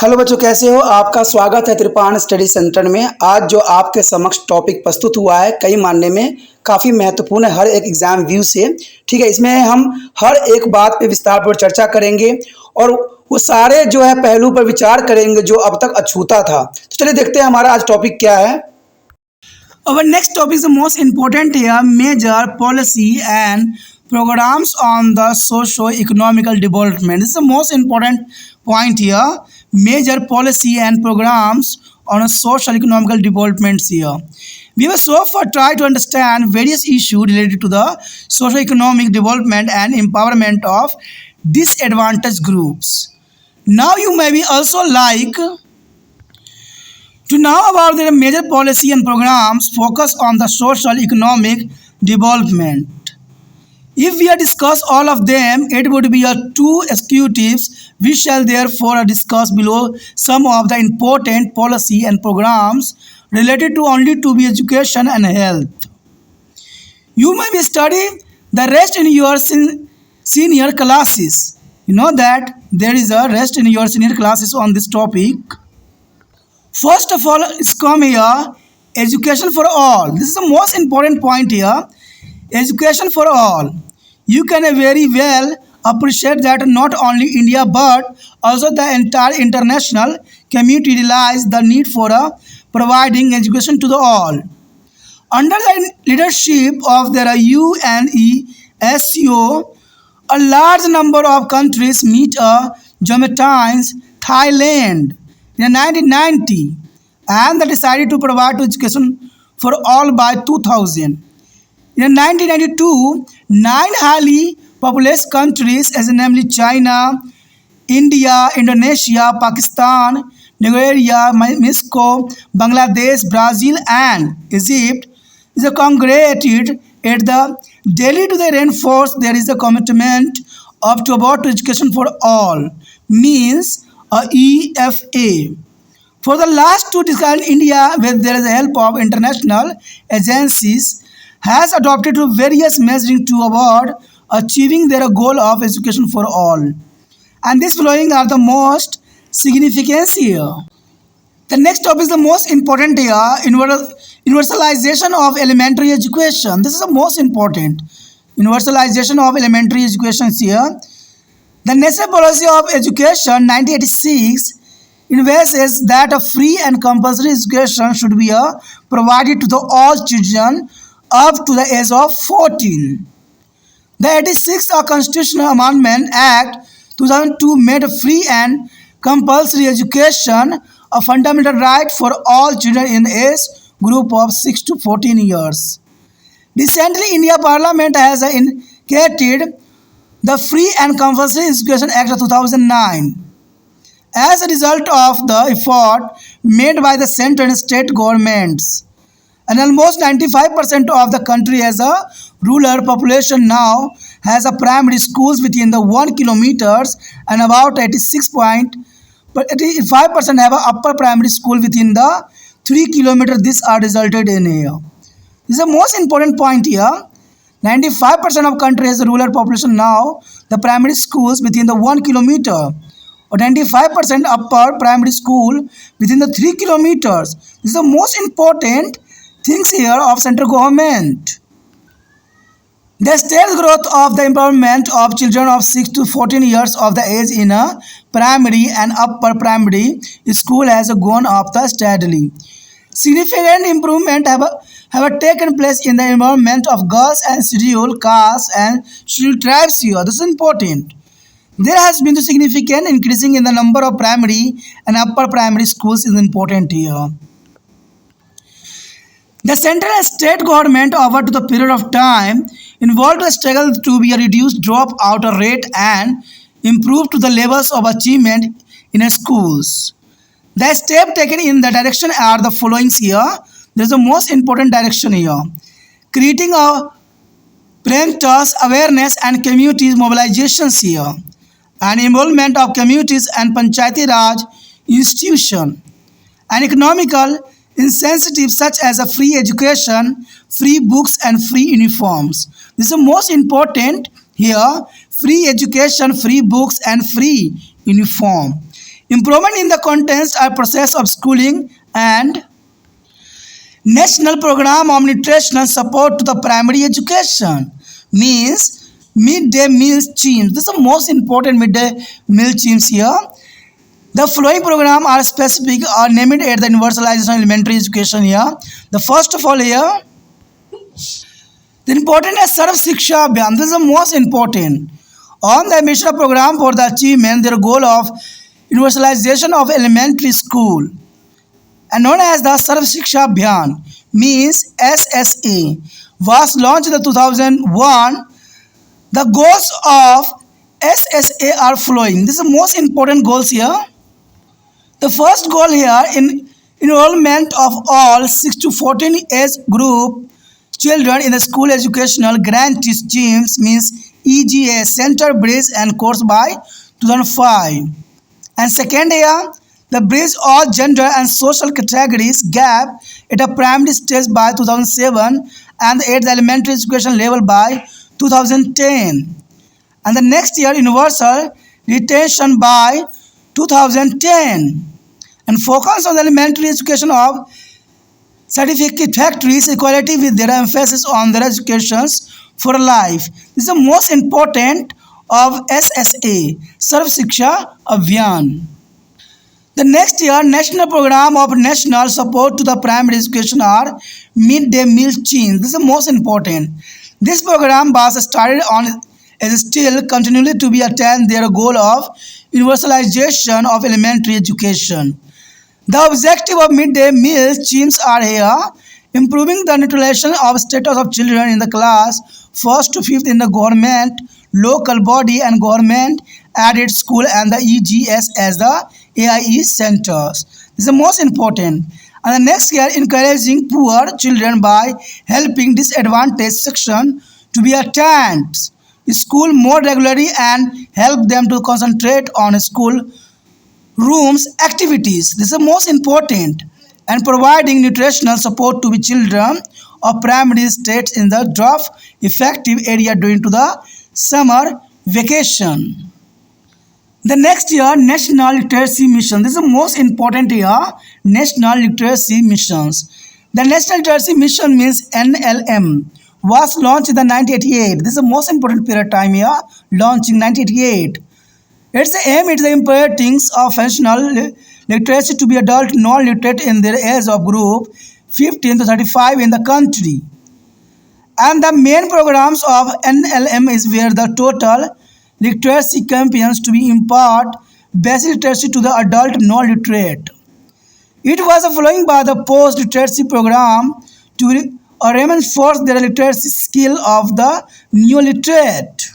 Hello बच्चों, कैसे हो? आपका स्वागत है त्रिपाण स्टडी सेंटर में। आज जो आपके समक्ष टॉपिक प्रस्तुत हुआ है कई मायने में काफ़ी महत्वपूर्ण है हर एक एग्जाम व्यू से। ठीक है, इसमें हम हर एक बात पे विस्तार पर चर्चा करेंगे और वो सारे जो है पहलू पर विचार करेंगे जो अब तक अछूता था। तो चलिए देखते हैं हमारा आज टॉपिक क्या है। Our next topic is the most important here, major policy and programs on the socio-economical development. This is the most important point here. Major policy and programs on a social economical developments here. We will so far try to understand various issues related to the socio-economic development and empowerment of disadvantaged groups. Now you may be also like to know about the major policy and programs focus on the social economic development. If we discuss all of them, it would be a two executives. We shall therefore discuss below some of the important policy and programs related to only to be education and health. You may be studying the rest in your senior classes. You know that there is a rest in your senior classes on this topic. First of all, it's come here, education for all. This is the most important point here, education for all. You can very well appreciate that not only India but also the entire international community realize the need for providing education to the all. Under the leadership of their UNESCO, a large number of countries meet Geometimes, Thailand, in 1990, and they decided to provide education for all by 2000. In 1992, 9 highly populous countries, as namely China, India, Indonesia, Pakistan, Nigeria, Mexico, Bangladesh, Brazil, and Egypt, is congregated at the Delhi to the reinforce there is a commitment of to about education for all, means a EFA. For the last 2 decades, India, with the help of international agencies, has adopted various measures toward achieving their goal of education for all. And these following are the most significant here. The next topic is the most important here, universalization of elementary education. This is the most important. Universalization of elementary education here. The National Policy of Education 1986 envisages that a free and compulsory education should be provided to all children up to the age of 14. The 86th Constitutional Amendment Act 2002 made free and compulsory education a fundamental right for all children in the age group of 6 to 14 years. Recently, India Parliament has indicated the Free and Compulsory Education Act of 2009. As a result of the effort made by the central and state governments, and almost 95% of the country has a rural population now has a primary schools within the 1 kilometers, and about 85% have a upper primary school within the 3 kilometers. This are resulted in here. This is the most important point here. 95% of country has a rural population now, the primary schools within the 1 kilometer, or 95% upper primary school within the 3 kilometers. This is the most important things here of central government. The state growth of the empowerment of children of 6 to 14 years of the age in a primary and upper primary school has gone up steadily. Significant improvement have taken place in the environment of girls and scheduled castes and scheduled tribes here. This is important. There has been a significant increasing in the number of primary and upper primary schools is important here. The central and state government over to the period of time involved a struggle to be a reduced dropout rate and improve to the levels of achievement in schools. The steps taken in the direction are the following here. There is the most important direction here. Creating a parental awareness and community mobilizations here. And involvement of communities and Panchayati Raj institution. And economical incentives such as a free education, free books and free uniforms. This is the most important here. Free education, free books and free uniform. improvement in the contents or process of schooling, and national program of nutritional support to the primary education means midday meal schemes. This is the most important midday meal schemes here. The following program are specific or named at the universalization of elementary education here. The first of all here, the important is Sarv Shiksha Abhiyan. This is the most important. On the mission program for the achievement, their goal of universalization of elementary school and known as the Sarv Shiksha Abhiyan means SSA was launched in 2001. The goals of SSA are following. This is the most important goals here. The first goal here in enrollment of all 6 to 14 age group children in the school educational grant schemes means EGA Center Bridge and course by 2005. And second here, the bridge all gender and social categories gap at a primary stage by 2007 and at the elementary education level by 2010. And the next year, universal retention by 2010. And focus on the elementary education of certificate factories equality with their emphasis on their educations for life. This is the most important of SSA, Sarv Shiksha Abhiyan. The next year, national program of national support to the primary education are midday meal schemes. This is the most important. This program was started on is still continually to be attained their goal of universalization of elementary education. The objective of midday meal schemes are here improving the nutrition of status of children in the class 1st to 5th in the government, local body and government aided school and the EGS as the AIE centers. This is the most important. And the next year, encouraging poor children by helping disadvantaged section to be attend school more regularly and help them to concentrate on school rooms activities. This is the most important. And providing nutritional support to the children of primary states in the drought effective area during to the summer vacation. The next year, National Literacy Mission. This is the most important year, National Literacy Missions. The National Literacy Mission means NLM was launched in the 1988. This is the most important period of time here, launched in 1988. Its aim is the importance of functional literacy to be adult non-literate in their age of group 15 to 35 in the country. And the main programs of NLM is where the total literacy campaigns to be impart basic literacy to the adult non-literate. It was following by the post-literacy program to reinforce their literacy skill of the new literate.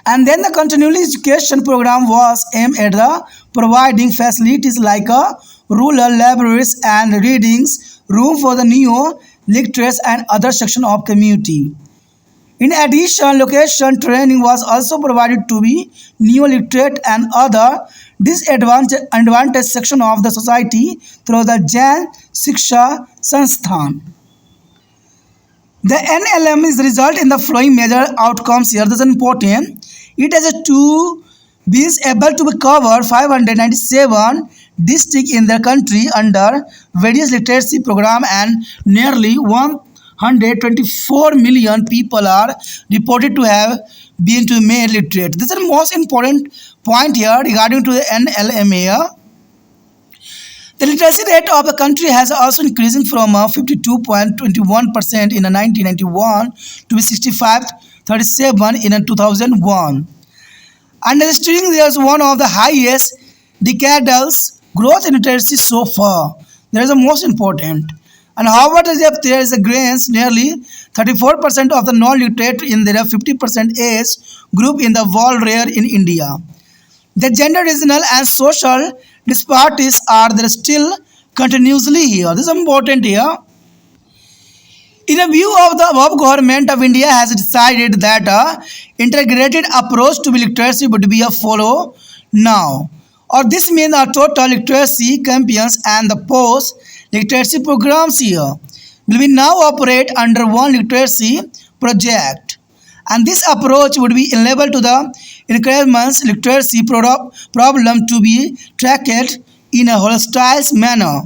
And then the continuing education program was aimed at the providing facilities like a rural libraries and readings room for the new literates and other section of community. In addition, location training was also provided to be new literate and other disadvantaged section of the society through the Jain Shiksha Sansthan. The NLM is result in the following major outcomes here. This is important. It has to be able to cover 597 districts in the country under various literacy program and nearly 124 million people are reported to have been to made literate. This is the most important point here regarding to the NLM here. The literacy rate of the country has also increasing from 52.21% in 1991 to 65.37 in 2001. And registering there is one of the highest decadal growth in literacy so far. That is the most important. And however, there is a grains nearly 34% of the non-literate in their 50% age group in the world rare in India. The gender, regional and social disparities are there still continuously here. This is important here. In a view of the above, government of India has decided that a integrated approach to literacy would be a follow now. Or this means a total literacy campaigns and the post literacy programs here will be now operate under one literacy project. And this approach would be enabled to the encouragements literacy problem to be tracked in a holistic manner.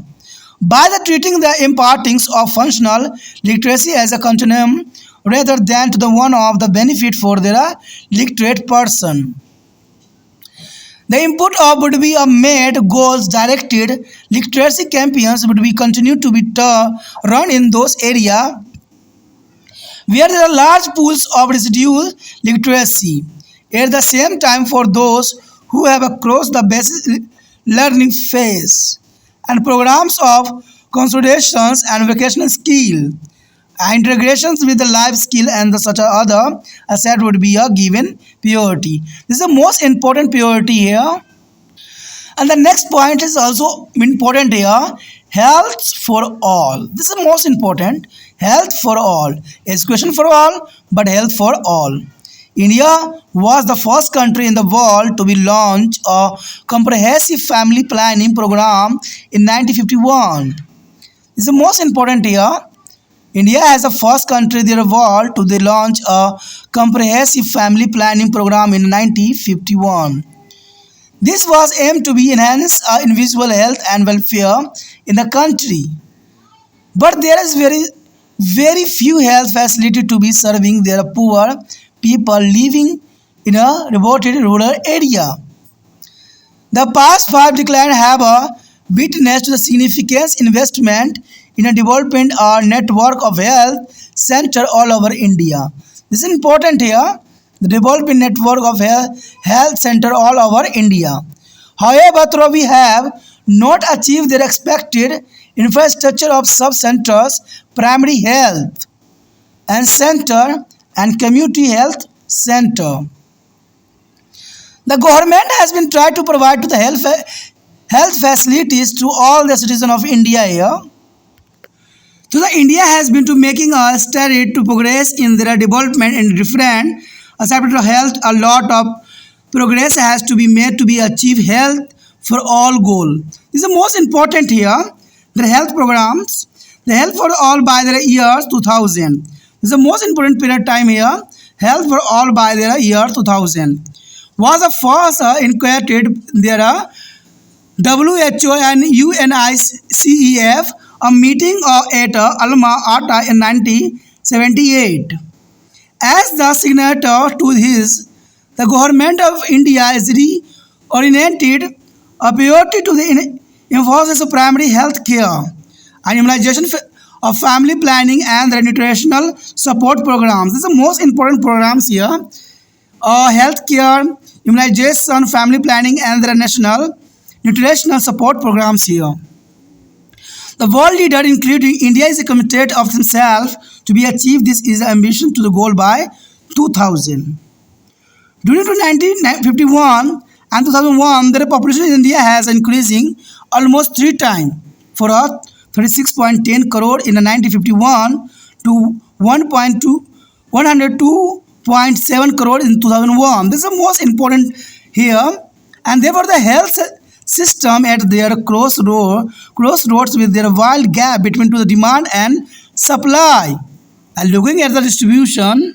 By the treating the impartings of functional literacy as a continuum rather than to the one of the benefit for the literate person. The input of would be a made goals directed literacy campaigns would be continued to be run in those areas where there are large pools of residual literacy. At the same time, for those who have crossed the basic learning phase and programs of consolidations and vocational skill, integrations with the life skill and the such other asset would be a given priority. This is the most important priority here. And the next point is also important here, health for all. This is the most important, health for all. Education for all, but health for all. India was the first country in the world to be launched a comprehensive family planning program in 1951. This is the most important here. India as the first country in the world to launch a comprehensive family planning program in 1951. This was aimed to be enhance individual health and welfare in the country. But there is very few health facility to be serving their poor people living in a remote rural area. The past five declines have witnessed the significant investment in a development network of health centers all over India. This is important here. The developing network of health center all over India. However, though we have not achieved their expected infrastructure of sub-centers, primary health and center and community health center. The government has been trying to provide to the health facilities to all the citizens of India here. So the India has been to making a study to progress in their development in different aspects of health. A lot of progress has to be made to be achieve health for all goal. This is the most important here. The health programs, the health for all by the year 2000. This is the most important period time here. Health for all by the year 2000 was the first incorporated there WHO and UNICEF a meeting at Alma Ata in 1978. As the signatory to his, the government of India is reoriented a priority to the emphasis of primary health care and immunization of family planning and the nutritional support programs. These are the most important programs here. Health care, immunization, family planning and the national nutritional support programs here. The world leader, including India, is committed of himself to be achieved. This is the ambition to the goal by 2000. During 1951 and 2001, the population in India has increasing almost 3 times for 36.10 crore in 1951 to 102.7 crore in 2001. This is the most important here, and therefore the health system at their crossroads with their wide gap between to the demand and supply. And looking at the distribution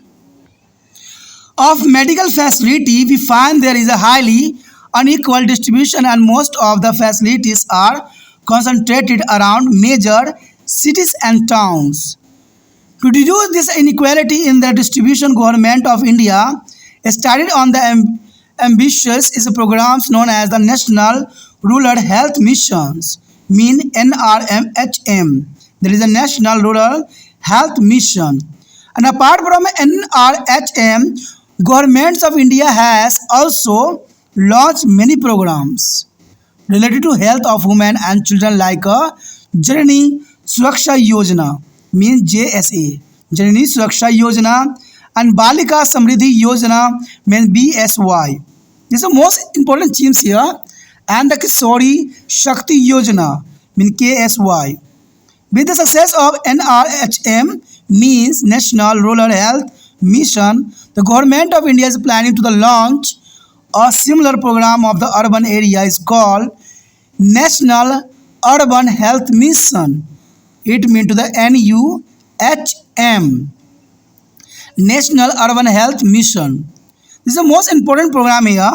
of medical facility, we find there is a highly unequal distribution and most of the facilities are concentrated around major cities and towns. To reduce this inequality in the distribution, Government of India started on the ambitious is programs known as the National Rural Health Missions, mean NRMHM. There is a National Rural Health Mission. And apart from NRHM, Governments of India has also launched many programs related to health of women and children like Janani Suraksha Yojana, means JSA, Janani Suraksha Yojana, and Balika Samriddhi Yojana, means BSY. These are most important schemes here. And the Kishori Shakti Yojana, means KSY. With the success of NRHM, means National Rural Health Mission, the Government of India is planning to launch a similar program of the urban area is called National Urban Health Mission. It means to the NUHM, National Urban Health Mission. This is the most important program here.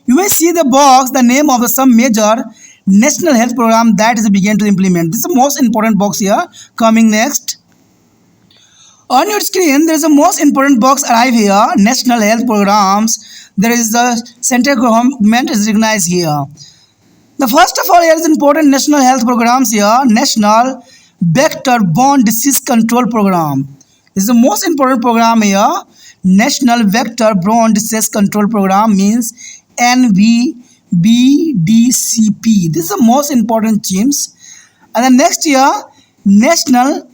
You will see the box, the name of the some major national health program that is began to implement. This is the most important box here. Coming next. On your screen, there is the most important box arrive here. National health programs. There is the central government is recognized here. The first of all here is important national health programs here. National Vector-Borne Disease Control Program. This is the most important program here. National Vector-Borne Disease Control Program means NVBDCP. This is the most important themes. And the next year, National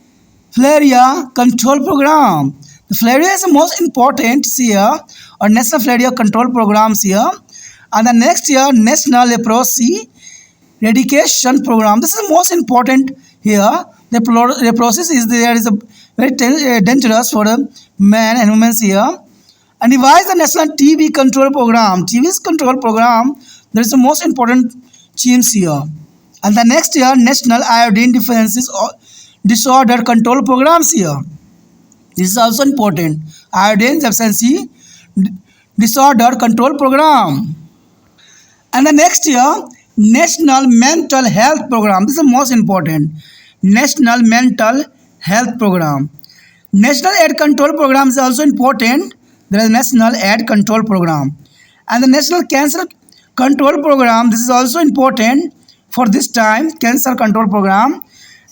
Malaria Control Program. The malaria is the most important here, or National Malaria Control Programs here. And the next year, National Leprosy Eradication Program. This is the most important here. The leprosy is there is a very dangerous for man and women here. And devise the National TB Control Program. TB Control Program, there is the most important themes here. And the next year, National Iodine Deficiency Disorder Control Programs here. This is also important. Iodine Deficiency Disorder Control Program. And the next year, National Mental Health Program. This is the most important. National Mental Health Program. National AIDS Control Program is also important. There is National AIDS Control Program. And the National Cancer Control Program. This is also important for this time. Cancer Control Program.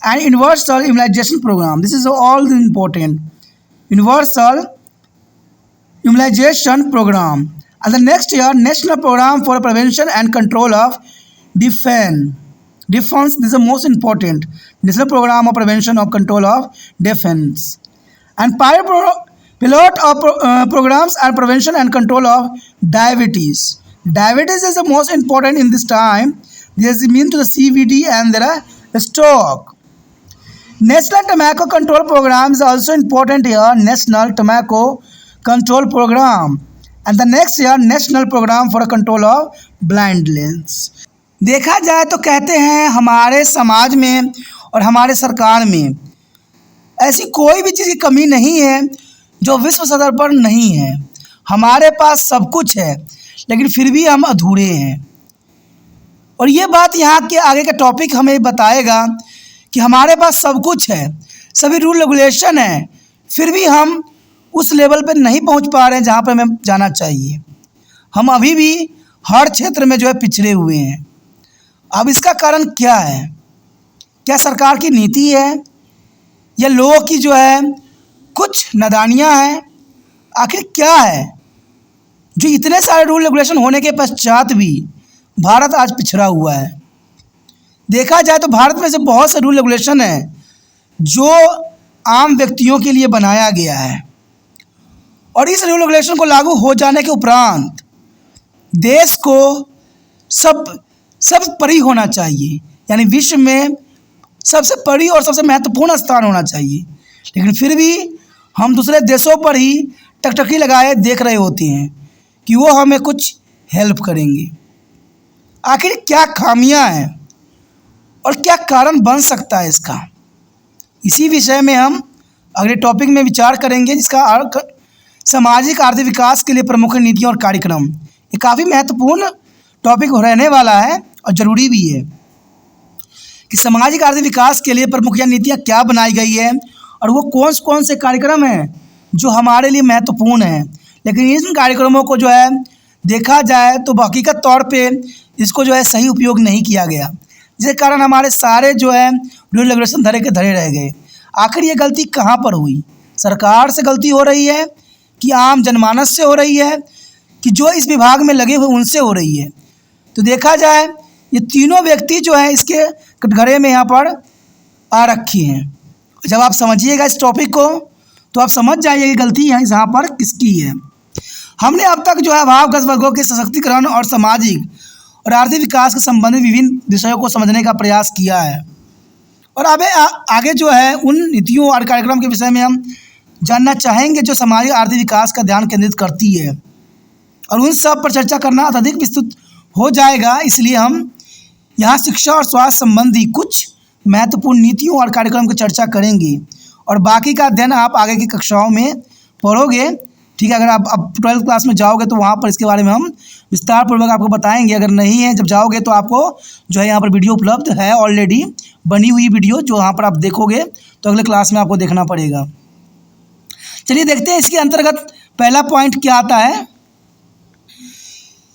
And Universal Immunization Program. This is all important. Universal Immunization Program. And the next year, National Program for Prevention and Control of Defense. Defense, this is the most important. National Program of Prevention of Control of Defense. And pilot programs and prevention and control of diabetes. Diabetes is the most important in this time. This means to the CVD and there are stroke. National Tobacco Control Program is also important here. National Tobacco Control Program. And the next year, National Program for Control of Blindness. देखा जाए तो कहते हैं हमारे समाज में और हमारे सरकार में ऐसी कोई भी चीज़ की कमी नहीं है जो विश्व स्तर पर नहीं है। हमारे पास सब कुछ है लेकिन फिर भी हम अधूरे हैं। और ये बात यहाँ के आगे का टॉपिक हमें बताएगा कि हमारे पास सब कुछ है, सभी रूल रेगुलेशन है, फिर भी हम उस लेवल पर नहीं पहुँच पा रहे हैं जहाँ पर हमें जाना चाहिए। हम अभी भी हर क्षेत्र में जो है पिछड़े हुए हैं। अब इसका कारण क्या है? क्या सरकार की नीति है या लोगों की जो है कुछ नादानियाँ हैं? आखिर क्या है जो इतने सारे रूल रेगुलेशन होने के पश्चात भी भारत आज पिछड़ा हुआ है? देखा जाए तो भारत में से बहुत से रूल रेगुलेशन हैं जो आम व्यक्तियों के लिए बनाया गया है और इस रूल रेगुलेशन को लागू हो जाने के उपरांत देश को सब परी होना चाहिए, यानी विश्व में सबसे परी और सबसे महत्वपूर्ण स्थान होना चाहिए। लेकिन फिर भी हम दूसरे देशों पर ही टकटकी लगाए देख रहे होते हैं कि वो हमें कुछ हेल्प करेंगे। आखिर क्या खामियां हैं और क्या कारण बन सकता है इसका? इसी विषय में हम अगले टॉपिक में विचार करेंगे, जिसका सामाजिक आर्थिक विकास के लिए प्रमुख नीतियाँ और कार्यक्रम। ये काफ़ी महत्वपूर्ण टॉपिक रहने वाला है और ज़रूरी भी है कि सामाजिक आर्थिक विकास के लिए प्रमुख नीतियाँ क्या बनाई गई है और वो कौन से कार्यक्रम हैं जो हमारे लिए महत्वपूर्ण हैं। लेकिन इन कार्यक्रमों को जो है देखा जाए तो हकीकत तौर पे इसको जो है सही उपयोग नहीं किया गया, जिसके कारण हमारे सारे जो है रूल रेगुलेशन धरे के धरे रह गए। आखिर ये गलती कहाँ पर हुई? सरकार से गलती हो रही है कि आम जनमानस से हो रही है कि जो इस विभाग में लगे हुए उनसे हो रही है? तो देखा जाए ये तीनों व्यक्ति जो है इसके कटघरे में यहाँ पर आ रखी हैं। जब आप समझिएगा इस टॉपिक को तो आप समझ जाइए कि गलती यहाँ पर किसकी है। हमने अब तक जो है अभावग्रस्त वर्गों के सशक्तिकरण और सामाजिक और आर्थिक विकास के संबंधित विभिन्न विषयों को समझने का प्रयास किया है और अब आगे जो है उन नीतियों और कार्यक्रम के विषय में हम जानना चाहेंगे जो सामाजिक आर्थिक विकास का ध्यान केंद्रित करती है और उन सब पर चर्चा करना अत्यधिक विस्तृत हो जाएगा। इसलिए हम यहाँ शिक्षा और स्वास्थ्य संबंधी कुछ महत्वपूर्ण नीतियों और कार्यक्रम की चर्चा करेंगे और बाकी का अध्ययन आप आगे की कक्षाओं में पढ़ोगे। ठीक है। अगर आप अब 12th क्लास में जाओगे तो वहाँ पर इसके बारे में हम विस्तार पूर्वक आपको बताएंगे। अगर नहीं है, जब जाओगे तो आपको जो है यहाँ पर वीडियो उपलब्ध है, ऑलरेडी बनी हुई वीडियो, जो वहाँ पर आप देखोगे तो अगले क्लास में आपको देखना पड़ेगा। चलिए देखते हैं इसके अंतर्गत पहला पॉइंट क्या आता है।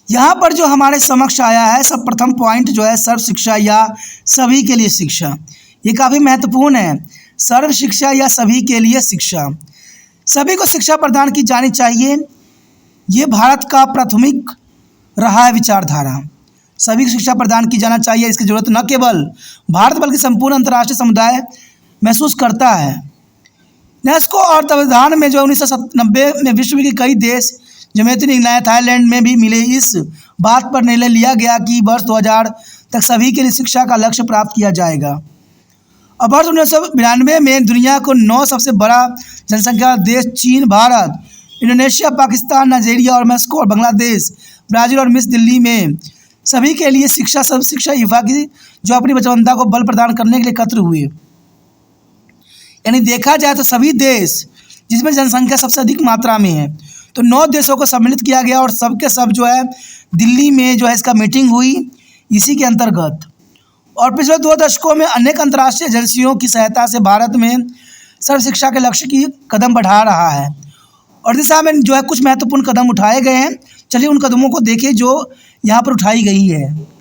यहाँ पर जो हमारे समक्ष आया है, सब प्रथम पॉइंट जो है सर्व शिक्षा या सभी के लिए शिक्षा। ये काफ़ी महत्वपूर्ण है। सर्व शिक्षा या सभी के लिए शिक्षा, सभी को शिक्षा प्रदान की जानी चाहिए। ये भारत का प्राथमिक रहा है विचारधारा। सभी को शिक्षा प्रदान की जाना चाहिए। इसकी ज़रूरत न केवल भारत बल्कि संपूर्ण अंतर्राष्ट्रीय समुदाय महसूस करता है। यूनेस्को और संविधान में जो 1990 में विश्व के कई देश जमहूरियत इंग्लैंड, थाईलैंड में भी मिले, इस बात पर निर्णय लिया गया कि वर्ष 2000 तक सभी के लिए शिक्षा का लक्ष्य प्राप्त किया जाएगा। अब वर्ष 1992 में दुनिया को 9 सबसे बड़ा जनसंख्या देश चीन, भारत, इंडोनेशिया, पाकिस्तान, नाइजीरिया और मेक्सिको और बांग्लादेश, ब्राज़ील और मिस्र दिल्ली में सभी के लिए शिक्षा, सब शिक्षा युवा की जो अपनी बचवंता को बल प्रदान करने के लिए एकत्र हुए। यानी देखा जाए तो सभी देश जिसमें जनसंख्या सबसे अधिक मात्रा में है, तो 9 देशों को सम्मिलित किया गया और सबके सब जो है दिल्ली में जो है इसका मीटिंग हुई इसी के अंतर्गत। और पिछले 2 दशकों में अनेक अंतर्राष्ट्रीय एजेंसियों की सहायता से भारत में सर्व शिक्षा के लक्ष्य की कदम बढ़ा रहा है और दिशा में जो है कुछ महत्वपूर्ण कदम उठाए गए हैं। चलिए उन कदमों को देखें जो यहाँ पर उठाई गई है।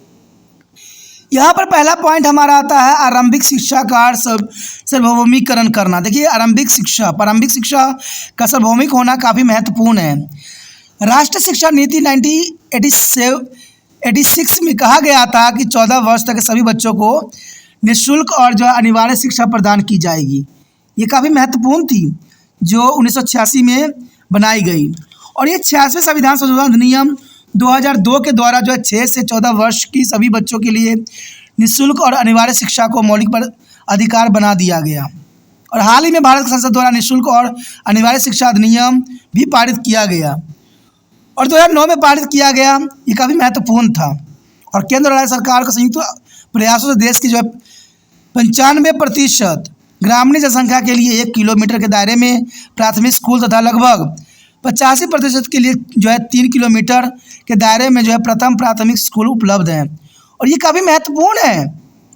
यहाँ पर पहला पॉइंट हमारा आता है आरंभिक शिक्षा का सार्वभौमिकरण करना। देखिए आरंभिक शिक्षा, प्रारंभिक शिक्षा का सार्वभौमिक होना काफ़ी महत्वपूर्ण है। राष्ट्रीय शिक्षा नीति 1986 में कहा गया था कि 14 वर्ष तक के सभी बच्चों को निःशुल्क और जो अनिवार्य शिक्षा प्रदान की जाएगी। ये काफ़ी महत्वपूर्ण थी जो 1986 में बनाई गई। और ये 86वें संविधान संशोधन अधिनियम 2002 के द्वारा जो है 6 से 14 वर्ष की सभी बच्चों के लिए निःशुल्क और अनिवार्य शिक्षा को मौलिक अधिकार बना दिया गया। और हाल ही में भारत संसद द्वारा निःशुल्क और अनिवार्य शिक्षा अधिनियम भी पारित किया गया और 2009 में पारित किया गया। ये काफ़ी महत्वपूर्ण था। और केंद्र और राज्य सरकार के संयुक्त प्रयासों से देश की जो है 95% ग्रामीण जनसंख्या के लिए 1 किलोमीटर के दायरे में प्राथमिक स्कूल तथा लगभग 85% के लिए जो है 3 किलोमीटर के दायरे में जो है प्रथम प्राथमिक स्कूल उपलब्ध हैं। और ये काफ़ी महत्वपूर्ण है।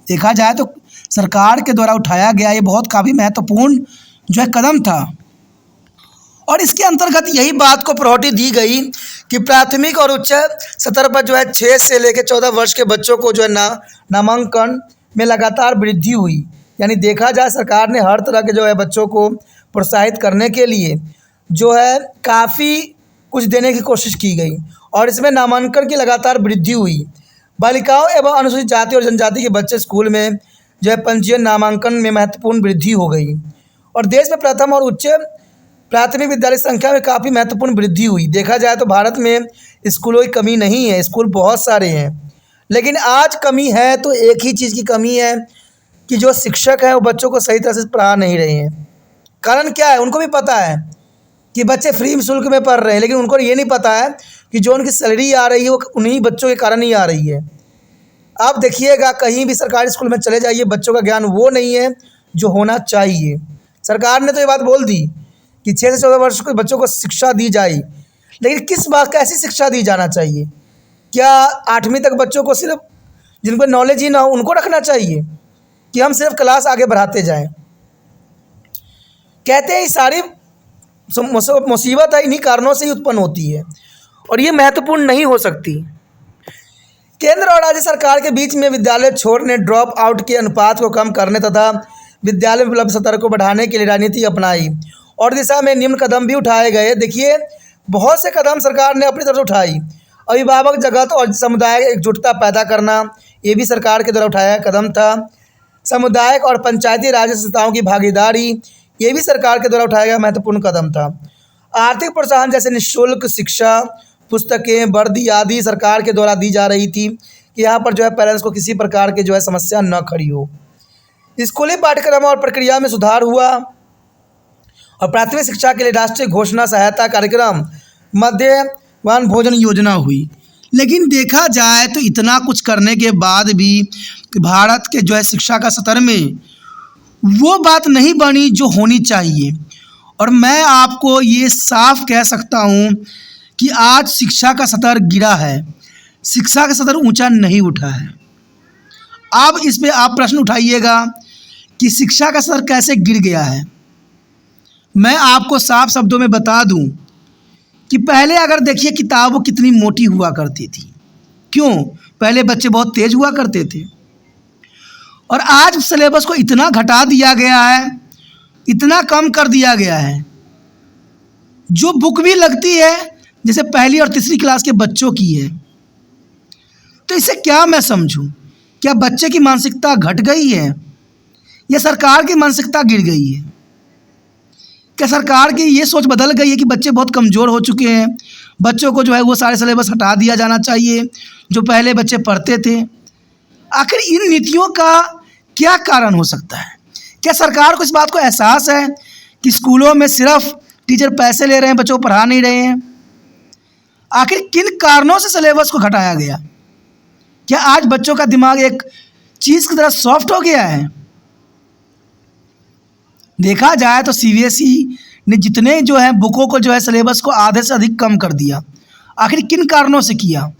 देखा जाए तो सरकार के द्वारा उठाया गया ये बहुत काफ़ी महत्वपूर्ण जो है कदम था। और इसके अंतर्गत यही बात को प्रायोरिटी दी गई कि प्राथमिक और उच्च स्तर पर जो है 6 से लेकर 14 वर्ष के बच्चों को जो है नामांकन में लगातार वृद्धि हुई। यानी देखा जाए सरकार ने हर तरह के जो है बच्चों को प्रोत्साहित करने के लिए जो है काफ़ी कुछ देने की कोशिश की गई और इसमें नामांकन की लगातार वृद्धि हुई। बालिकाओं एवं अनुसूचित जाति और जनजाति के बच्चे स्कूल में जो है पंजीयन नामांकन में महत्वपूर्ण वृद्धि हो गई और देश में प्रथम और उच्च प्राथमिक विद्यालय संख्या में काफ़ी महत्वपूर्ण वृद्धि हुई। देखा जाए तो भारत में स्कूलों की कमी नहीं है, स्कूल बहुत सारे हैं, लेकिन आज कमी है तो एक ही चीज़ की कमी है कि जो शिक्षक हैं वो बच्चों को सही तरह से पढ़ा नहीं रहे हैं। कारण क्या है, उनको भी पता है कि बच्चे फ्री शुल्क में पढ़ रहे हैं, लेकिन उनको ये नहीं पता है कि जो उनकी सैलरी आ रही है वो उन्हीं बच्चों के कारण ही आ रही है। आप देखिएगा कहीं भी सरकारी स्कूल में चले जाइए, बच्चों का ज्ञान वो नहीं है जो होना चाहिए। सरकार ने तो ये बात बोल दी कि 6 से 14 वर्ष के बच्चों को शिक्षा दी जाए, लेकिन किस बात कैसी शिक्षा दी जाना चाहिए? क्या 8वीं तक बच्चों को सिर्फ जिनको नॉलेज ही ना हो उनको रखना चाहिए कि हम सिर्फ क्लास आगे बढ़ाते जाएं? कहते हैं ये सारी मुसीबत है इन्हीं कारणों से ही उत्पन्न होती है और ये महत्वपूर्ण नहीं हो सकती। केंद्र और राज्य सरकार के बीच में विद्यालय छोड़ने, ड्रॉप आउट के अनुपात को कम करने तथा विद्यालय में उपलब्ध स्तर को बढ़ाने के लिए रणनीति अपनाई और दिशा में निम्न कदम भी उठाए गए। देखिए बहुत से कदम सरकार ने अपनी तरफ से उठाई। अभिभावक जगत और समुदाय एकजुटता पैदा करना, ये भी सरकार के द्वारा उठाया कदम था। सामुदायिक और पंचायती राज संस्थाओं की भागीदारी, ये भी सरकार के द्वारा उठाया गया महत्वपूर्ण कदम था। आर्थिक प्रोत्साहन जैसे निःशुल्क शिक्षा, पुस्तकें, वर्दी आदि सरकार के द्वारा दी जा रही थी कि यहाँ पर जो है पेरेंट्स को किसी प्रकार की जो है समस्या न खड़ी हो। स्कूली पाठ्यक्रम और प्रक्रिया में सुधार हुआ और प्राथमिक शिक्षा के लिए राष्ट्रीय घोषणा सहायता कार्यक्रम, मध्याह्न भोजन योजना हुई। लेकिन देखा जाए तो इतना कुछ करने के बाद भी भारत के जो है शिक्षा का स्तर में वो बात नहीं बनी जो होनी चाहिए और मैं आपको ये साफ कह सकता हूँ कि आज शिक्षा का स्तर गिरा है, शिक्षा का स्तर ऊंचा नहीं उठा है। अब इस पे आप प्रश्न उठाइएगा कि शिक्षा का स्तर कैसे गिर गया है। मैं आपको साफ शब्दों में बता दूं कि पहले अगर देखिए किताबें कितनी मोटी हुआ करती थी। क्यों? पहले बच्चे बहुत तेज हुआ करते थे। और आज सिलेबस को इतना घटा दिया गया है, इतना कम कर दिया गया है, जो बुक भी लगती है जैसे पहली और तीसरी क्लास के बच्चों की है। तो इसे क्या मैं समझूं? क्या बच्चे की मानसिकता घट गई है या सरकार की मानसिकता गिर गई है? क्या सरकार की ये सोच बदल गई है कि बच्चे बहुत कमज़ोर हो चुके हैं, बच्चों को जो है वो सारे सिलेबस हटा दिया जाना चाहिए जो पहले बच्चे पढ़ते थे? आखिर इन नीतियों का क्या कारण हो सकता है? क्या सरकार को इस बात को एहसास है कि स्कूलों में सिर्फ टीचर पैसे ले रहे हैं, बच्चों को पढ़ा नहीं रहे हैं? आखिर किन कारणों से सिलेबस को घटाया गया? क्या आज बच्चों का दिमाग एक चीज़ की तरह सॉफ्ट हो गया है? देखा जाए तो सीबीएसई ने जितने जो है बुकों को जो है सिलेबस को आधे से अधिक कम कर दिया। आखिर किन कारणों से किया?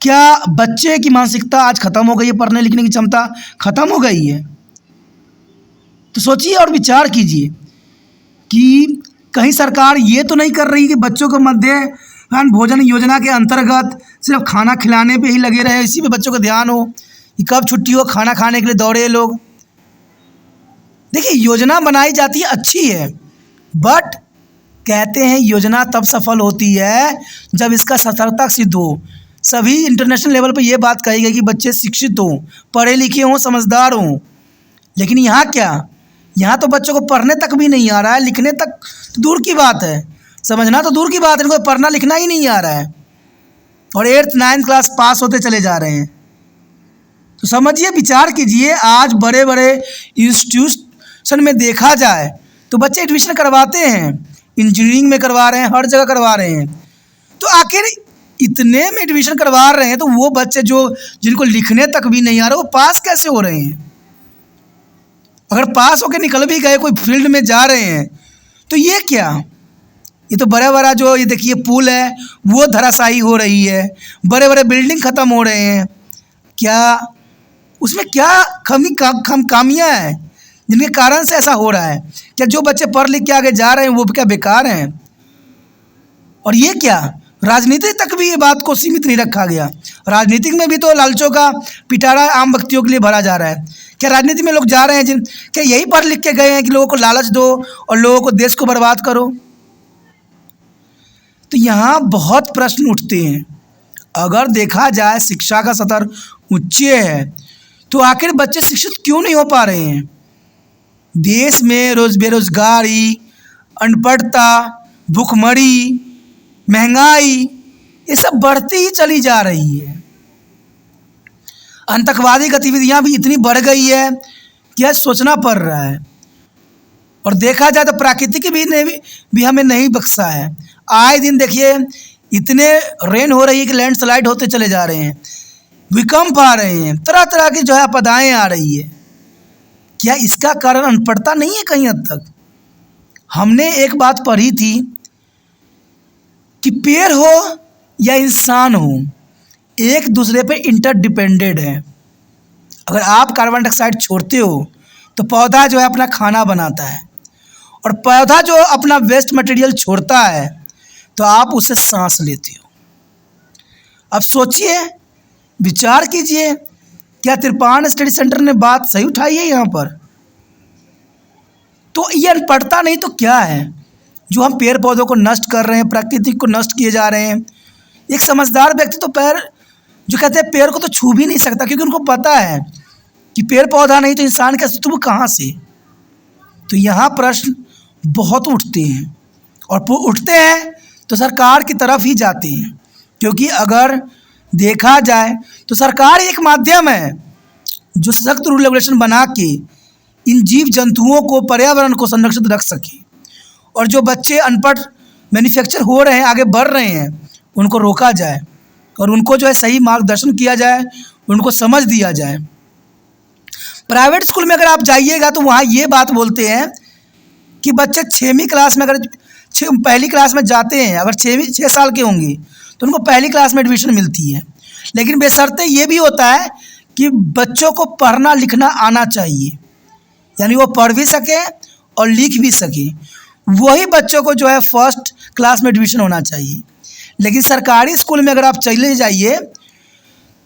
क्या बच्चे की मानसिकता आज ख़त्म हो गई है, पढ़ने लिखने की क्षमता ख़त्म हो गई है? तो सोचिए और विचार कीजिए कि कहीं सरकार ये तो नहीं कर रही कि बच्चों को मध्याह्न भोजन योजना के अंतर्गत सिर्फ खाना खिलाने पे ही लगे रहे, इसी पे बच्चों का ध्यान हो कि कब छुट्टी हो खाना खाने के लिए दौड़े लोग। देखिए, योजना बनाई जाती है, अच्छी है, बट कहते हैं योजना तब सफल होती है जब इसका सार्थकता सिद्ध हो। सभी इंटरनेशनल लेवल पर यह बात कही गई कि बच्चे शिक्षित हों, पढ़े लिखे हों, समझदार हों। लेकिन यहाँ क्या? यहाँ तो बच्चों को पढ़ने तक भी नहीं आ रहा है, लिखने तक तो दूर की बात है, समझना तो दूर की बात है, इनको पढ़ना लिखना ही नहीं आ रहा है और 8th 9th क्लास पास होते चले जा रहे हैं। तो समझिए, विचार कीजिए, आज बड़े बड़े इंस्टीट्यूशन में देखा जाए तो बच्चे एडमिशन करवाते हैं, इंजीनियरिंग में करवा रहे हैं, हर जगह करवा रहे हैं। तो आखिर इतने में एडमिशन करवा रहे हैं तो वो बच्चे जो जिनको लिखने तक भी नहीं आ रहा वो पास कैसे हो रहे हैं? अगर पास होकर निकल भी गए, कोई फील्ड में जा रहे हैं, तो ये क्या? ये तो बड़ा बड़ा जो ये देखिए पुल है वो धराशायी हो रही है, बड़े बड़े बिल्डिंग ख़त्म हो रहे हैं। क्या उसमें क्या खामियाँ हैं जिनके कारण से ऐसा हो रहा है? क्या जो बच्चे पढ़ लिख के आगे जा रहे हैं वो क्या बेकार हैं? और ये क्या, राजनीति तक भी ये बात को सीमित नहीं रखा गया। राजनीतिक में भी तो लालचों का पिटारा आम व्यक्तियों के लिए भरा जा रहा है। क्या राजनीति में लोग जा रहे हैं क्या यही पढ़ लिख के गए हैं कि लोगों को लालच दो और लोगों को देश को बर्बाद करो? तो यहाँ बहुत प्रश्न उठते हैं। अगर देखा जाए शिक्षा का स्तर उच्च है तो आखिर बच्चे शिक्षित क्यों नहीं हो पा रहे हैं? देश में बेरोजगारी, अनपढ़ता, भुखमरी, महंगाई ये सब बढ़ती ही चली जा रही है। आतंकवादी गतिविधियां भी इतनी बढ़ गई है कि आज सोचना पड़ रहा है। और देखा जाए तो प्राकृतिक भी हमें नहीं बख्शा है। आए दिन देखिए इतने रेन हो रही है कि लैंडस्लाइड होते चले जा रहे हैं, भूकंप आ रहे हैं, तरह तरह की जो है आपदाएं आ रही है। क्या इसका कारण अनपढ़ता नहीं है? कहीं हद तक हमने एक बात पढ़ी थी कि पेड़ हो या इंसान हो एक दूसरे पे इंटरडिपेंडेड है। अगर आप कार्बन डाइऑक्साइड छोड़ते हो तो पौधा जो है अपना खाना बनाता है, और पौधा जो अपना वेस्ट मटेरियल छोड़ता है तो आप उससे सांस लेते हो। अब सोचिए, विचार कीजिए, क्या तिरपान स्टडी सेंटर ने बात सही उठाई है यहाँ पर? तो ये अनपढ़ता नहीं तो क्या है जो हम पेड़ पौधों को नष्ट कर रहे हैं, प्रकृति को नष्ट किए जा रहे हैं। एक समझदार व्यक्ति तो पेड़ जो कहते हैं पेड़ को तो छू भी नहीं सकता, क्योंकि उनको पता है कि पेड़ पौधा नहीं तो इंसान का अस्तित्व कहाँ से। तो यहाँ प्रश्न बहुत उठते हैं, और उठते हैं तो सरकार की तरफ ही जाते हैं, क्योंकि अगर देखा जाए तो सरकार एक माध्यम है जो सख्त रूल रेगुलेशन बना के इन जीव जंतुओं को, पर्यावरण को संरक्षित रख सके, और जो बच्चे अनपढ़ मैन्युफैक्चर हो रहे हैं, आगे बढ़ रहे हैं, उनको रोका जाए और उनको जो है सही मार्गदर्शन किया जाए, उनको समझ दिया जाए। प्राइवेट स्कूल में अगर आप जाइएगा तो वहाँ ये बात बोलते हैं कि बच्चे 6वीं क्लास में अगर पहली क्लास में जाते हैं, अगर 6 साल के होंगे तो उनको पहली क्लास में एडमिशन मिलती है। लेकिन बशर्ते ये भी होता है कि बच्चों को पढ़ना लिखना आना चाहिए, यानी वो पढ़ भी सके और लिख भी सके, वही बच्चों को जो है फर्स्ट क्लास में एडमिशन होना चाहिए। लेकिन सरकारी स्कूल में अगर आप चले जाइए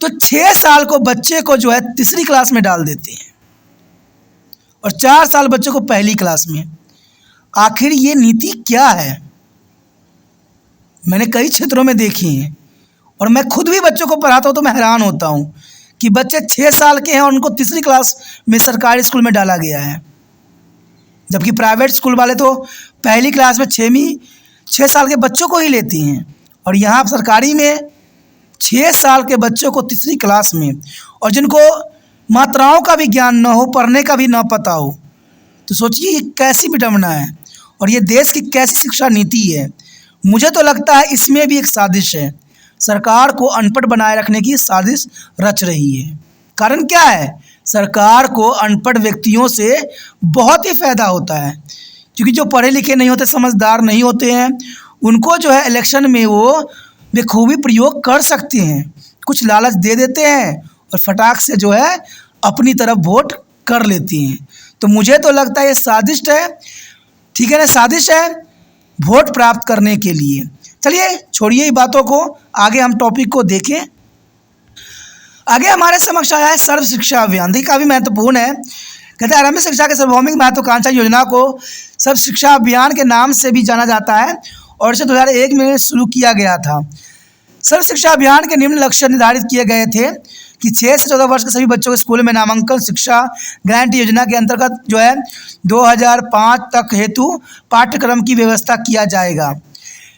तो 6 साल को बच्चे को जो है तीसरी क्लास में डाल देते हैं और 4 साल बच्चों को पहली क्लास में। आखिर ये नीति क्या है? मैंने कई क्षेत्रों में देखी है और मैं खुद भी बच्चों को पढ़ाता हूँ तो मैं हैरान होता हूँ कि बच्चे 6 साल के हैं और उनको तीसरी क्लास में सरकारी स्कूल में डाला गया है, जबकि प्राइवेट स्कूल वाले तो पहली क्लास में 6 साल के बच्चों को ही लेती हैं और यहाँ सरकारी में 6 साल के बच्चों को तीसरी क्लास में, और जिनको मात्राओं का भी ज्ञान न हो, पढ़ने का भी न पता हो। तो सोचिए ये कैसी विडंबना है और ये देश की कैसी शिक्षा नीति है। मुझे तो लगता है इसमें भी एक साजिश है, सरकार को अनपढ़ बनाए रखने की साजिश रच रही है। कारण क्या है? सरकार को अनपढ़ व्यक्तियों से बहुत ही फ़ायदा होता है, क्योंकि जो पढ़े लिखे नहीं होते, समझदार नहीं होते हैं, उनको जो है इलेक्शन में वो बेखूबी प्रयोग कर सकते हैं, कुछ लालच दे देते हैं और फटाक से जो है अपनी तरफ वोट कर लेती हैं। तो मुझे तो लगता है ये साजिश है, ठीक है ना, साजिश है वोट प्राप्त करने के लिए। चलिए छोड़िए ये बातों को, आगे हम टॉपिक को देखें। आगे हमारे समक्ष आया है सर्व शिक्षा अभियान। देखिए काफ़ी महत्वपूर्ण है। कहते हैं आरंभिक शिक्षा के सार्वभौमिक महत्वाकांक्षा योजना को सर्व शिक्षा अभियान के नाम से भी जाना जाता है और इसे 2001 में शुरू किया गया था। सर्व शिक्षा अभियान के निम्न लक्ष्य निर्धारित किए गए थे कि 6 से 14 वर्ष के सभी बच्चों को स्कूल में नामांकन शिक्षा गारंटी योजना के अंतर्गत जो है 2005 तक हेतु पाठ्यक्रम की व्यवस्था किया जाएगा।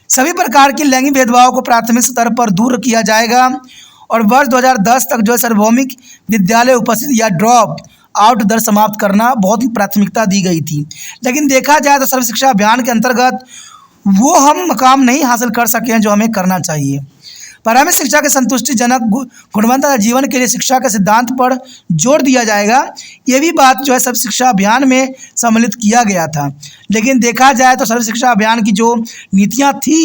सभी प्रकार की लैंगिक भेदभाव को प्राथमिक स्तर पर दूर किया जाएगा और वर्ष 2010 तक जो है सार्वभौमिक विद्यालय उपस्थित या ड्रॉप आउट दर समाप्त करना बहुत ही प्राथमिकता दी गई थी। लेकिन देखा जाए तो सर्व शिक्षा अभियान के अंतर्गत वो हम मकाम नहीं हासिल कर सके हैं जो हमें करना चाहिए। प्रारंभिक शिक्षा के संतुष्टिजनक गुणवत्ता जीवन के लिए शिक्षा के सिद्धांत पर जोर दिया जाएगा। ये भी बात जो है सर्व शिक्षा अभियान में सम्मिलित किया गया था। लेकिन देखा जाए तो सर्व शिक्षा अभियान की जो नीतियाँ थी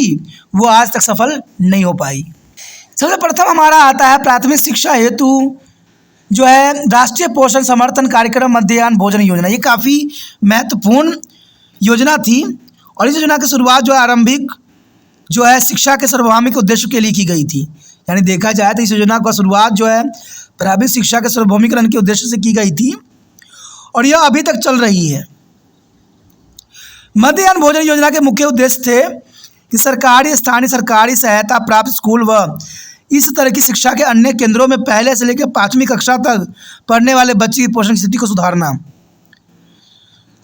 वो आज तक सफल नहीं हो पाई। सबसे प्रथम हमारा आता है प्राथमिक शिक्षा हेतु जो है राष्ट्रीय पोषण समर्थन कार्यक्रम मध्याह्न भोजन योजना। ये काफ़ी महत्वपूर्ण योजना थी और इस योजना की शुरुआत जो है आरंभिक जो है शिक्षा के सार्वभौमिक उद्देश्य के लिए की गई थी। यानी देखा जाए तो इस योजना का शुरुआत जो है प्रारंभिक शिक्षा के सार्वभौमिकरण के उद्देश्य से की गई थी और यह अभी तक चल रही है। मध्याह्न भोजन योजना के मुख्य उद्देश्य थे कि सरकारी स्थानीय सरकारी सहायता प्राप्त स्कूल व इस तरह की शिक्षा के अन्य केंद्रों में पहले से लेकर 5वीं कक्षा तक पढ़ने वाले बच्चे की पोषण स्थिति को सुधारना।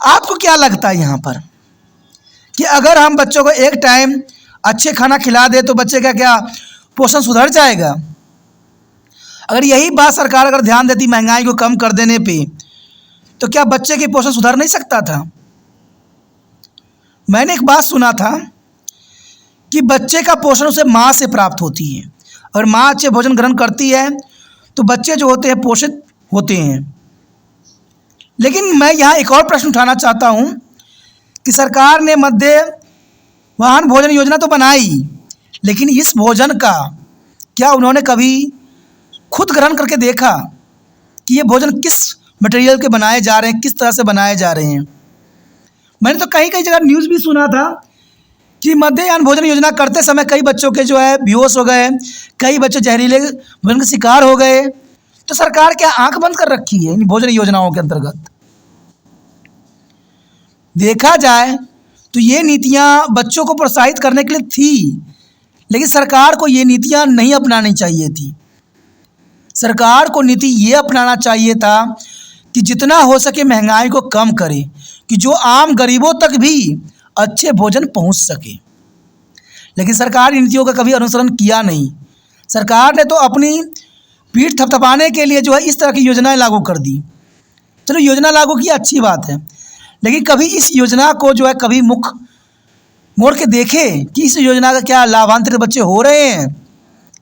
आपको क्या लगता है यहाँ पर कि अगर हम बच्चों को एक टाइम अच्छे खाना खिला दे तो बच्चे का क्या पोषण सुधर जाएगा? अगर यही बात सरकार अगर ध्यान देती महंगाई को कम कर देने पे, तो क्या बच्चे की पोषण सुधर नहीं सकता था? मैंने एक बात सुना था कि बच्चे का पोषण उसे माँ से प्राप्त होती है। अगर माँ अच्छे भोजन ग्रहण करती है तो बच्चे जो होते हैं पोषित होते हैं। लेकिन मैं यहाँ एक और प्रश्न उठाना चाहता हूँ कि सरकार ने मध्याह्न भोजन योजना तो बनाई, लेकिन इस भोजन का क्या उन्होंने कभी खुद ग्रहण करके देखा कि ये भोजन किस मटेरियल के बनाए जा रहे हैं, किस तरह से बनाए जा रहे हैं? मैंने तो कई जगह न्यूज़ भी सुना था कि मध्याह्न भोजन योजना करते समय कई बच्चों के जो है बेहोश हो गए, कई बच्चे जहरीले भोजन के शिकार हो गए। तो सरकार क्या आंख बंद कर रखी है इन भोजन योजनाओं के अंतर्गत? देखा जाए तो ये नीतियाँ बच्चों को प्रोत्साहित करने के लिए थी, लेकिन सरकार को ये नीतियाँ नहीं अपनानी चाहिए थी। सरकार को नीति ये अपनाना चाहिए था कि जितना हो सके महंगाई को कम करे, कि जो आम गरीबों तक भी अच्छे भोजन पहुंच सके। लेकिन सरकार इन नीतियों का कभी अनुसरण किया नहीं। सरकार ने तो अपनी पीठ थपथपाने के लिए जो है इस तरह की योजनाएं लागू कर दी। चलो योजना लागू की अच्छी बात है, लेकिन कभी इस योजना को जो है कभी मुख मोड़ के देखे कि इस योजना का क्या लाभांतरित बच्चे हो रहे हैं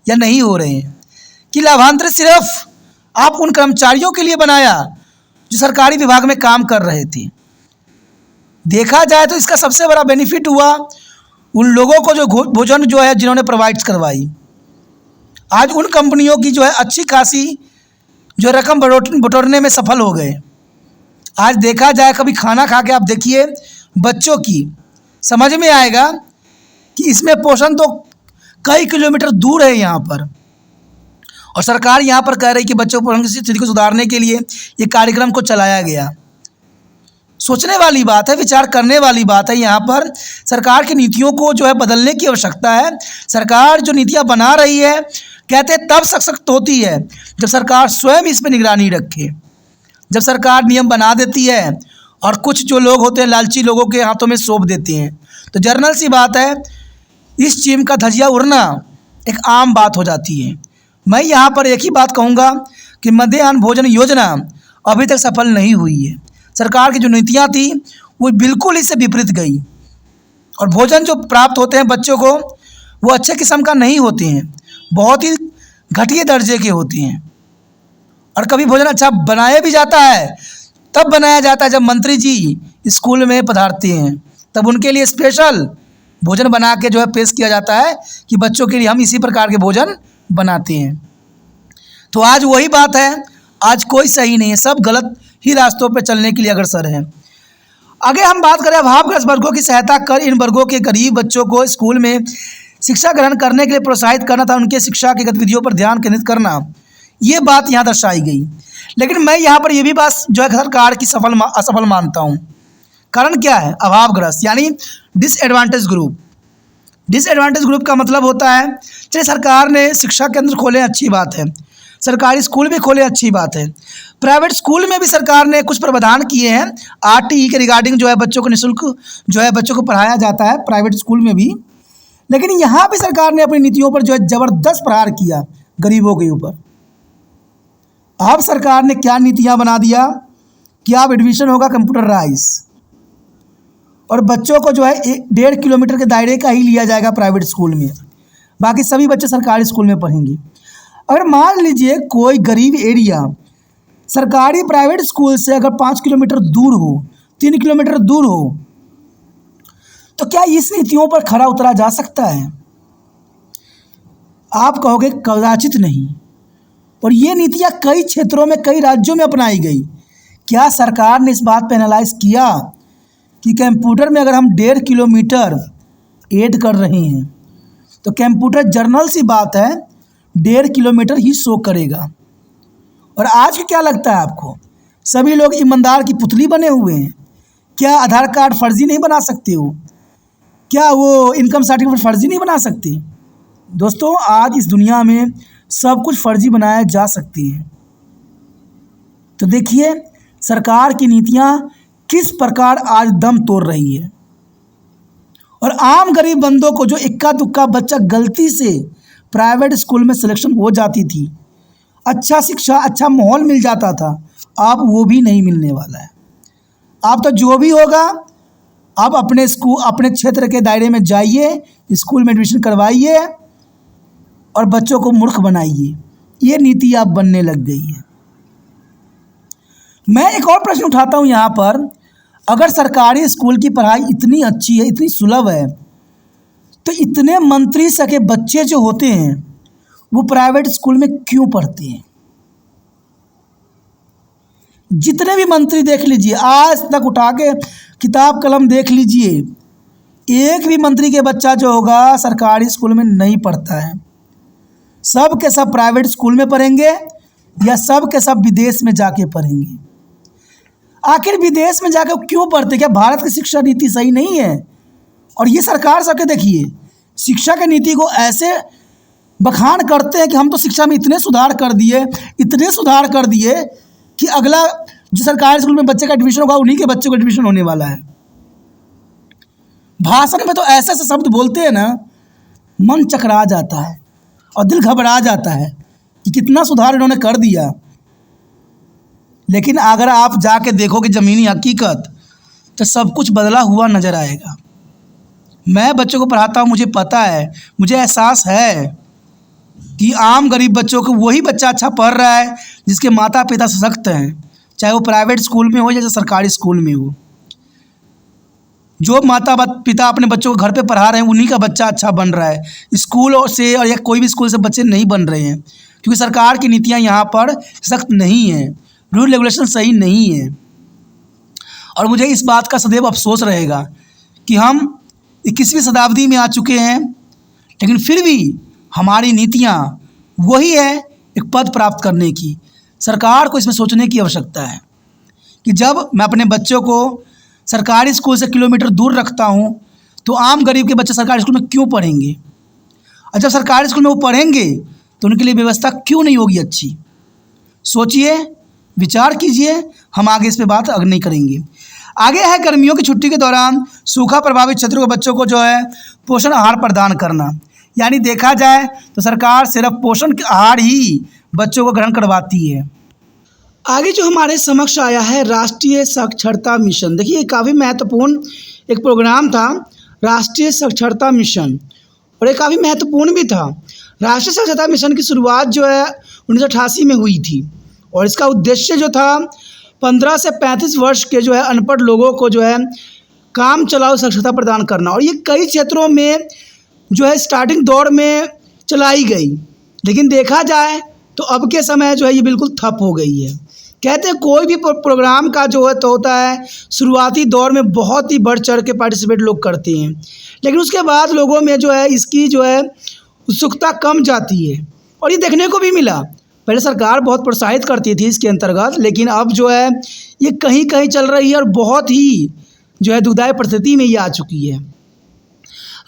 या नहीं हो रहे हैं, कि लाभांतरित सिर्फ आप उन कर्मचारियों के लिए बनाया जो सरकारी विभाग में काम कर रहे थे। देखा जाए तो इसका सबसे बड़ा बेनिफिट हुआ उन लोगों को जो भोजन जो है जिन्होंने प्रोवाइड करवाई। आज उन कंपनियों की जो है अच्छी खासी जो रकम बटोरने में सफल हो गए। आज देखा जाए, कभी खाना खा के आप देखिए बच्चों की, समझ में आएगा कि इसमें पोषण तो कई किलोमीटर दूर है यहाँ पर। और सरकार यहाँ पर कह रही कि बच्चों पोषण की स्थिति को सुधारने के लिए ये कार्यक्रम को चलाया गया। सोचने वाली बात है, विचार करने वाली बात है। यहाँ पर सरकार की नीतियों को जो है बदलने की आवश्यकता है। सरकार जो नीतियाँ बना रही है, कहते हैं तब सशक्त होती है जब सरकार स्वयं इस पर निगरानी रखे। जब सरकार नियम बना देती है और कुछ जो लोग होते हैं लालची लोगों के हाथों में सौंप देते हैं, तो जर्नल सी बात है, इस चीम का धजिया उड़ना एक आम बात हो जाती है। मैं यहाँ पर एक ही बात कहूँगा कि मध्याह्न भोजन योजना अभी तक सफल नहीं हुई है। सरकार की जो नीतियाँ थी वो बिल्कुल इससे विपरीत गई, और भोजन जो प्राप्त होते हैं बच्चों को वो अच्छे किस्म का नहीं होते हैं, बहुत ही घटिया दर्जे के होते हैं। और कभी भोजन अच्छा बनाया भी जाता है, तब बनाया जाता है जब मंत्री जी स्कूल में पधारते हैं, तब उनके लिए स्पेशल भोजन बना के जो है पेश किया जाता है कि बच्चों के लिए हम इसी प्रकार के भोजन बनाते हैं। तो आज वही बात है, आज कोई सही नहीं है, सब गलत ही रास्तों पर चलने के लिए अग्रसर है। आगे हम बात करें अभावग्रस्त वर्गों की सहायता कर इन वर्गों के गरीब बच्चों को स्कूल में शिक्षा ग्रहण करने के लिए प्रोत्साहित करना था, उनके शिक्षा की गतिविधियों पर ध्यान केंद्रित करना, ये बात यहाँ दर्शाई गई। लेकिन मैं यहाँ पर ये भी बात जो है सरकार की असफल मानता हूँ। कारण क्या है? अभावग्रस्त यानी डिसएडवांटेज ग्रुप। डिसएडवांटेज ग्रुप का मतलब होता है, चलिए सरकार ने शिक्षा केंद्र खोले, अच्छी बात है, सरकारी स्कूल भी खोले, अच्छी बात है, प्राइवेट स्कूल में भी सरकार ने कुछ प्रावधान किए हैं आरटीई के रिगार्डिंग, जो है बच्चों को निःशुल्क जो है बच्चों को पढ़ाया जाता है प्राइवेट स्कूल में भी। लेकिन यहाँ भी सरकार ने अपनी नीतियों पर जो है ज़बरदस्त प्रहार किया गरीबों के ऊपर। अब सरकार ने क्या नीतियाँ बना दिया कि अब एडमिशन होगा कंप्यूटराइज, और बच्चों को जो है 1.5 किलोमीटर के दायरे का ही लिया जाएगा प्राइवेट स्कूल में, बाकी सभी बच्चे सरकारी स्कूल में पढ़ेंगे। अगर मान लीजिए कोई गरीब एरिया सरकारी प्राइवेट स्कूल से अगर 5 किलोमीटर दूर हो, 3 किलोमीटर दूर हो, तो क्या इस नीतियों पर खरा उतरा जा सकता है? आप कहोगे कदाचित नहीं। और ये नीतियाँ कई क्षेत्रों में, कई राज्यों में अपनाई गई। क्या सरकार ने इस बात पर एनालाइज किया कि कंप्यूटर में अगर हम 1.5 किलोमीटर ऐड कर रहे हैं तो कंप्यूटर जर्नल सी बात है 1.5 किलोमीटर ही शो करेगा। और आज क्या लगता है आपको, सभी लोग ईमानदार की पुतली बने हुए हैं? क्या आधार कार्ड फर्जी नहीं बना सकते हो? क्या वो इनकम सर्टिफिकेट फर्जी नहीं बना सकते? दोस्तों, आज इस दुनिया में सब कुछ फर्जी बनाया जा सकती है। तो देखिए सरकार की नीतियाँ किस प्रकार आज दम तोड़ रही है। और आम गरीब बंदों को जो इक्का दुक्का बच्चा गलती से प्राइवेट स्कूल में सिलेक्शन हो जाती थी, अच्छा शिक्षा, अच्छा माहौल मिल जाता था, अब वो भी नहीं मिलने वाला है। अब तो जो भी होगा, अब अपने स्कूल, अपने क्षेत्र के दायरे में जाइए, स्कूल में एडमिशन करवाइए और बच्चों को मूर्ख बनाइए। ये नीति अब बनने लग गई है। मैं एक और प्रश्न उठाता हूँ यहाँ पर, अगर सरकारी स्कूल की पढ़ाई इतनी अच्छी है, इतनी सुलभ है, तो इतने मंत्री सके बच्चे जो होते हैं वो प्राइवेट स्कूल में क्यों पढ़ते हैं? जितने भी मंत्री देख लीजिए, आज तक उठा के किताब कलम देख लीजिए, एक भी मंत्री के बच्चा जो होगा सरकारी स्कूल में नहीं पढ़ता है। सब के सब प्राइवेट स्कूल में पढ़ेंगे या सब के सब विदेश में जाके पढ़ेंगे। आखिर विदेश में जाकर क्यों पढ़ते? क्या भारत की शिक्षा नीति सही नहीं है? और ये सरकार सबके देखिए शिक्षा की नीति को ऐसे बखान करते हैं कि हम तो शिक्षा में इतने सुधार कर दिए, इतने सुधार कर दिए कि अगला जो सरकारी स्कूल में बच्चे का एडमिशन होगा उन्हीं के बच्चे को एडमिशन होने वाला है। भाषण में तो ऐसे ऐसे शब्द बोलते हैं ना, मन चकरा जाता है और दिल घबरा जाता है कि कितना सुधार इन्होंने कर दिया। लेकिन अगर आप जाके देखोगे ज़मीनी हकीकत, तो सब कुछ बदला हुआ नज़र आएगा। मैं बच्चों को पढ़ाता हूँ, मुझे पता है, मुझे एहसास है कि आम गरीब बच्चों को वही बच्चा अच्छा पढ़ रहा है जिसके माता पिता सशक्त हैं, चाहे वो प्राइवेट स्कूल में हो या सरकारी स्कूल में हो। जो माता पिता अपने बच्चों को घर पे पढ़ा रहे हैं उन्हीं का बच्चा अच्छा बन रहा है, स्कूल और से और या कोई भी स्कूल से बच्चे नहीं बन रहे हैं, क्योंकि सरकार की नीतियाँ यहाँ पर सख्त नहीं हैं, रूल रेगुलेशन सही नहीं है। और मुझे इस बात का सदैव अफसोस रहेगा कि हम 21वीं शताब्दी में आ चुके हैं, लेकिन फिर भी हमारी नीतियाँ वही है एक पद प्राप्त करने की। सरकार को इसमें सोचने की आवश्यकता है कि जब मैं अपने बच्चों को सरकारी स्कूल से किलोमीटर दूर रखता हूँ तो आम गरीब के बच्चे सरकारी स्कूल में क्यों पढ़ेंगे, और जब सरकारी स्कूल में वो पढ़ेंगे तो उनके लिए व्यवस्था क्यों नहीं होगी अच्छी। सोचिए, विचार कीजिए, हम आगे इस पे बात आगे नहीं करेंगे। आगे है गर्मियों की छुट्टी के दौरान सूखा प्रभावित क्षेत्रों के बच्चों को जो है पोषण आहार प्रदान करना, यानी देखा जाए तो सरकार सिर्फ पोषण आहार ही बच्चों को ग्रहण करवाती है। आगे जो हमारे समक्ष आया है राष्ट्रीय साक्षरता मिशन। देखिए, ये काफ़ी महत्वपूर्ण एक प्रोग्राम था, राष्ट्रीय साक्षरता मिशन, और ये काफ़ी महत्वपूर्ण भी था। राष्ट्रीय साक्षरता मिशन की शुरुआत जो है 1988 में हुई थी, और इसका उद्देश्य जो था 15 से 35 वर्ष के जो है अनपढ़ लोगों को जो है काम चलाऊ साक्षरता प्रदान करना। और ये कई क्षेत्रों में जो है स्टार्टिंग दौर में चलाई गई, लेकिन देखा जाए तो अब के समय जो है ये बिल्कुल ठप हो गई है। कहते हैं कोई भी प्रोग्राम का जो है तो होता है शुरुआती दौर में बहुत ही बढ़ चढ़ के पार्टिसिपेट लोग करते हैं, लेकिन उसके बाद लोगों में जो है इसकी जो है उत्सुकता कम जाती है, और ये देखने को भी मिला। पहले सरकार बहुत प्रोत्साहित करती थी इसके अंतर्गत, लेकिन अब जो है ये कहीं कहीं चल रही है और बहुत ही जो है दुखदायी परिस्थिति में ये आ चुकी है।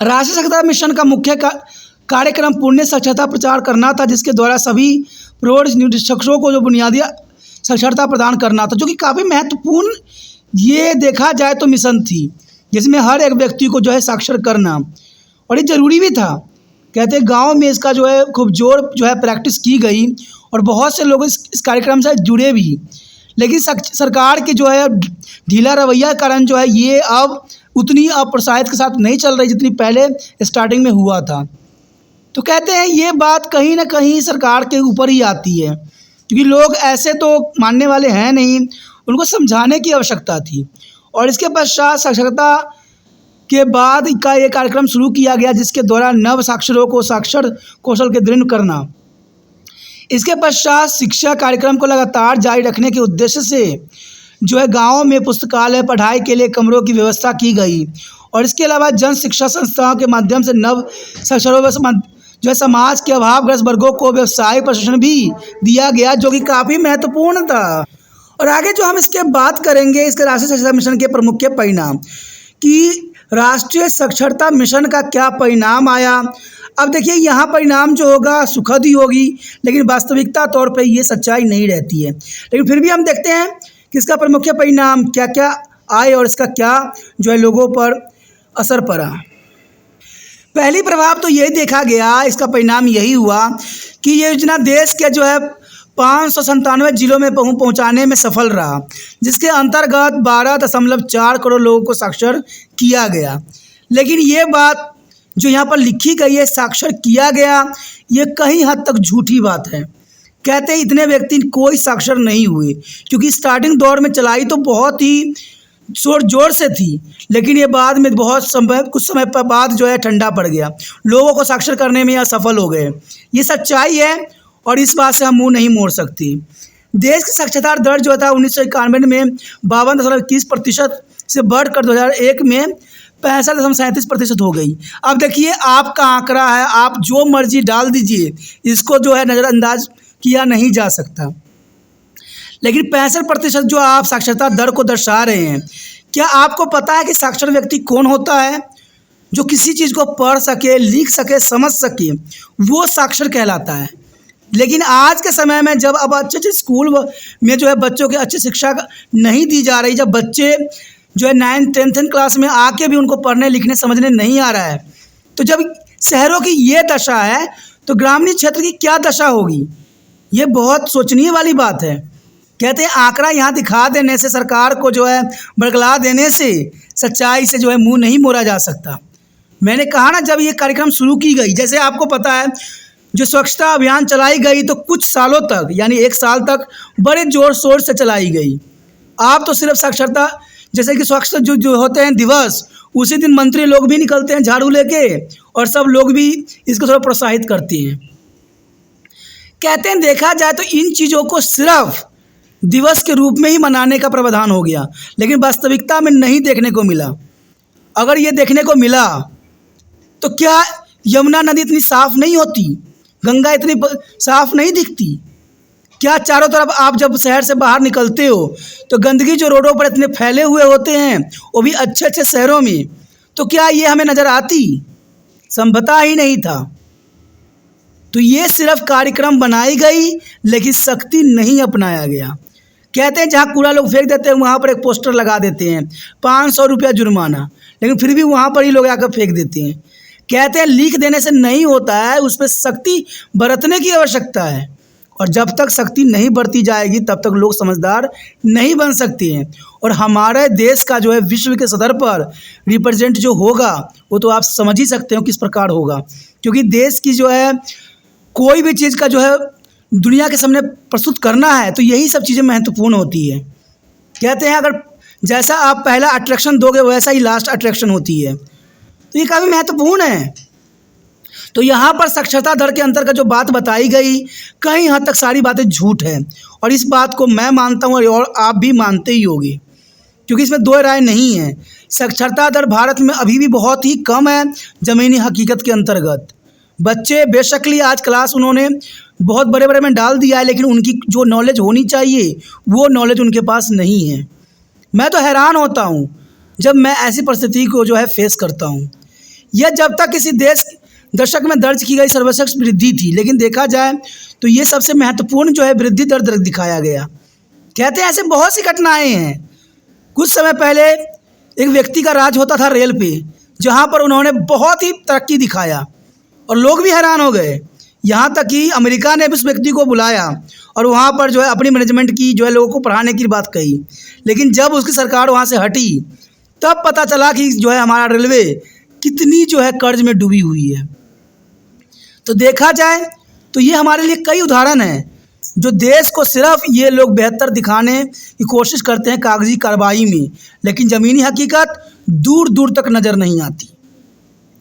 राष्ट्रीय साक्षरता मिशन का मुख्य कार्यक्रम पूर्ण साक्षरता प्रचार करना था, जिसके द्वारा सभी प्रौढ़ निरीक्षकों को जो बुनियादी साक्षरता प्रदान करना था, जो कि काफ़ी महत्वपूर्ण ये देखा जाए तो मिशन थी, जिसमें हर एक व्यक्ति को जो है साक्षर करना, और ये ज़रूरी भी था। कहते हैं गांव में इसका जो है खूब जोर जो है प्रैक्टिस की गई, और बहुत से लोग इस कार्यक्रम से जुड़े भी, लेकिन सरकार की जो है ढीला रवैया के कारण जो है ये अब उतनी प्रोत्साहित के साथ नहीं चल रही जितनी पहले स्टार्टिंग में हुआ था। तो कहते हैं ये बात कहीं ना कहीं सरकार के ऊपर ही आती है, क्योंकि लोग ऐसे तो मानने वाले हैं नहीं, उनको समझाने की आवश्यकता थी। और इसके पश्चात साक्षरता के बाद का ये कार्यक्रम शुरू किया गया, जिसके द्वारा नव साक्षरों को साक्षर कौशल के दृढ़ करना। इसके पश्चात शिक्षा कार्यक्रम को लगातार जारी रखने के उद्देश्य से जो है गाँव में पुस्तकालय पढ़ाई के लिए कमरों की व्यवस्था की गई, और इसके अलावा जन शिक्षा संस्थाओं के माध्यम से नव साक्षरों जो है समाज के अभावग्रस्त वर्गों को व्यवसायिक प्रशिक्षण भी दिया गया, जो कि काफ़ी महत्वपूर्ण था। और आगे जो हम इसके बात करेंगे इसके राष्ट्रीय साक्षरता मिशन के प्रमुख के परिणाम, कि राष्ट्रीय साक्षरता मिशन का क्या परिणाम आया। अब देखिए, यहाँ परिणाम जो होगा सुखद ही होगी, लेकिन वास्तविकता तौर पे ये सच्चाई नहीं रहती है। लेकिन फिर भी हम देखते हैं कि इसका प्रमुख परिणाम क्या क्या आए और इसका क्या जो है लोगों पर असर पड़ा। पहली प्रभाव तो यही देखा गया, इसका परिणाम यही हुआ कि ये योजना देश के जो है 597 जिलों में पहुंचाने में सफल रहा, जिसके अंतर्गत 12.4 करोड़ लोगों को साक्षर किया गया। लेकिन ये बात जो यहाँ पर लिखी गई है साक्षर किया गया, ये कहीं हद तक झूठी बात है। कहते हैं इतने व्यक्ति कोई साक्षर नहीं हुए, क्योंकि स्टार्टिंग दौर में चलाई तो बहुत ही जोर से थी, लेकिन ये बाद में कुछ समय बाद जो है ठंडा पड़ गया, लोगों को साक्षर करने में असफल हो गए। ये सच्चाई है और इस बात से हम मुंह नहीं मोड़ सकते। देश की साक्षरता दर जो था 1991 में 52.21% से बढ़कर 2001 में 65.37% हो गई। अब देखिए, आपका आंकड़ा है, आप जो मर्जी डाल दीजिए, इसको जो है नज़रअंदाज किया नहीं जा सकता। लेकिन 65% जो आप साक्षरता दर को दर्शा रहे हैं, क्या आपको पता है कि साक्षर व्यक्ति कौन होता है? जो किसी चीज़ को पढ़ सके, लिख सके, समझ सके, वो साक्षर कहलाता है। लेकिन आज के समय में जब अब अच्छे स्कूल में जो है बच्चों की अच्छी शिक्षा नहीं दी जा रही, जब बच्चे जो है 9th 10th क्लास में आके भी उनको पढ़ने लिखने समझने नहीं आ रहा है, तो जब शहरों की ये दशा है तो ग्रामीण क्षेत्र की क्या दशा होगी? ये बहुत सोचनीय वाली बात है। कहते हैं आंकड़ा यहाँ दिखा देने से, सरकार को जो है बरगला देने से सच्चाई से जो है मुंह नहीं मोड़ा जा सकता। मैंने कहा ना, जब ये कार्यक्रम शुरू की गई, जैसे आपको पता है जो स्वच्छता अभियान चलाई गई तो कुछ सालों तक, यानी 1 साल तक बड़े जोर शोर से चलाई गई। आप तो सिर्फ साक्षरता जैसे कि स्वच्छ जो जो होते हैं दिवस, उसी दिन मंत्री लोग भी निकलते हैं झाड़ू लेके और सब लोग भी इसको थोड़ा प्रोत्साहित करते हैं। कहते हैं देखा जाए तो इन चीज़ों को सिर्फ दिवस के रूप में ही मनाने का प्रावधान हो गया, लेकिन वास्तविकता में नहीं देखने को मिला। अगर ये देखने को मिला तो क्या यमुना नदी इतनी साफ नहीं होती, गंगा इतनी साफ नहीं दिखती? क्या चारों तरफ आप जब शहर से बाहर निकलते हो तो गंदगी जो रोडों पर इतने फैले हुए होते हैं, वो भी अच्छे अच्छे शहरों में, तो क्या ये हमें नज़र आती? संभवतः ही नहीं था। तो ये सिर्फ कार्यक्रम बनाई गई, लेकिन सख्ती नहीं अपनाया गया। कहते हैं जहाँ कूड़ा लोग फेंक देते हैं वहाँ पर एक पोस्टर लगा देते हैं 500 रुपया जुर्माना, लेकिन फिर भी वहाँ पर ही लोग आकर फेंक देते हैं। कहते हैं लिख देने से नहीं होता है, उस पर सख्ती बरतने की आवश्यकता है, और जब तक सख्ती नहीं बरती जाएगी तब तक लोग समझदार नहीं बन सकते हैं। और हमारे देश का जो है विश्व के सतह पर रिप्रेजेंट जो होगा वो तो आप समझ ही सकते हो किस प्रकार होगा, क्योंकि देश की जो है कोई भी चीज़ का जो है दुनिया के सामने प्रस्तुत करना है तो यही सब चीज़ें महत्वपूर्ण होती है। कहते हैं अगर जैसा आप पहला अट्रैक्शन दोगे वैसा ही लास्ट अट्रैक्शन होती है, तो ये काफ़ी महत्वपूर्ण है। तो यहाँ पर साक्षरता दर के अंतर का जो बात बताई गई, कहीं हद तक सारी बातें झूठ है, और इस बात को मैं मानता हूँ और आप भी मानते ही होंगे, क्योंकि इसमें दो राय नहीं है। साक्षरता दर भारत में अभी भी बहुत ही कम है ज़मीनी हकीकत के अंतर्गत। बच्चे बेशक ही आज क्लास उन्होंने बहुत बड़े बड़े में डाल दिया है, लेकिन उनकी जो नॉलेज होनी चाहिए वो नॉलेज उनके पास नहीं है। मैं तो हैरान होता हूँ जब मैं ऐसी परिस्थिति को जो है फेस करता हूँ। यह जब तक किसी देश दशक में दर्ज की गई सर्वश्रेष्ठ वृद्धि थी, लेकिन देखा जाए तो ये सबसे महत्वपूर्ण जो है वृद्धि दर दिखाया गया। कहते हैं ऐसे बहुत सी घटनाएँ हैं। कुछ समय पहले एक व्यक्ति का राज होता था रेल पे, जहाँ पर उन्होंने बहुत ही तरक्की दिखाया और लोग भी हैरान हो गए। यहाँ तक कि अमेरिका ने भी उस व्यक्ति को बुलाया और वहाँ पर जो है अपनी मैनेजमेंट की जो है लोगों को पढ़ाने की बात कही, लेकिन जब उसकी सरकार वहाँ से हटी तब पता चला कि जो है हमारा रेलवे कितनी जो है कर्ज में डूबी हुई है। तो देखा जाए तो ये हमारे लिए कई उदाहरण हैं जो देश को सिर्फ ये लोग बेहतर दिखाने की कोशिश करते हैं कागजी कार्रवाई में, लेकिन ज़मीनी हकीकत दूर दूर तक नज़र नहीं आती।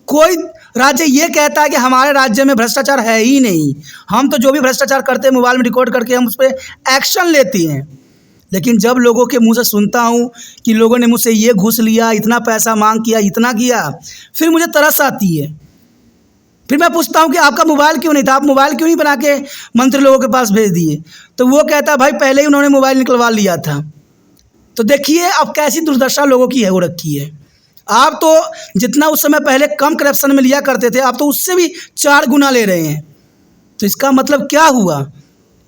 कोई राज्य ये कहता है कि हमारे राज्य में भ्रष्टाचार है ही नहीं, हम तो जो भी भ्रष्टाचार करते हैं मोबाइल में रिकॉर्ड करके हम उस पर एक्शन लेते हैं। लेकिन जब लोगों के मुंह से सुनता हूँ कि लोगों ने मुझसे ये घूस लिया, इतना पैसा मांग किया, इतना किया, फिर मुझे तरस आती है। फिर मैं पूछता हूँ कि आपका मोबाइल क्यों नहीं था, आप मोबाइल क्यों नहीं बना के मंत्री लोगों के पास भेज दिए? तो वो कहता भाई पहले ही उन्होंने मोबाइल निकलवा लिया था। तो देखिए अब कैसी दुर्दशा लोगों की है हो रखी है। आप तो जितना उस समय पहले कम करप्शन में लिया करते थे, आप तो उससे भी 4 गुना ले रहे हैं। तो इसका मतलब क्या हुआ?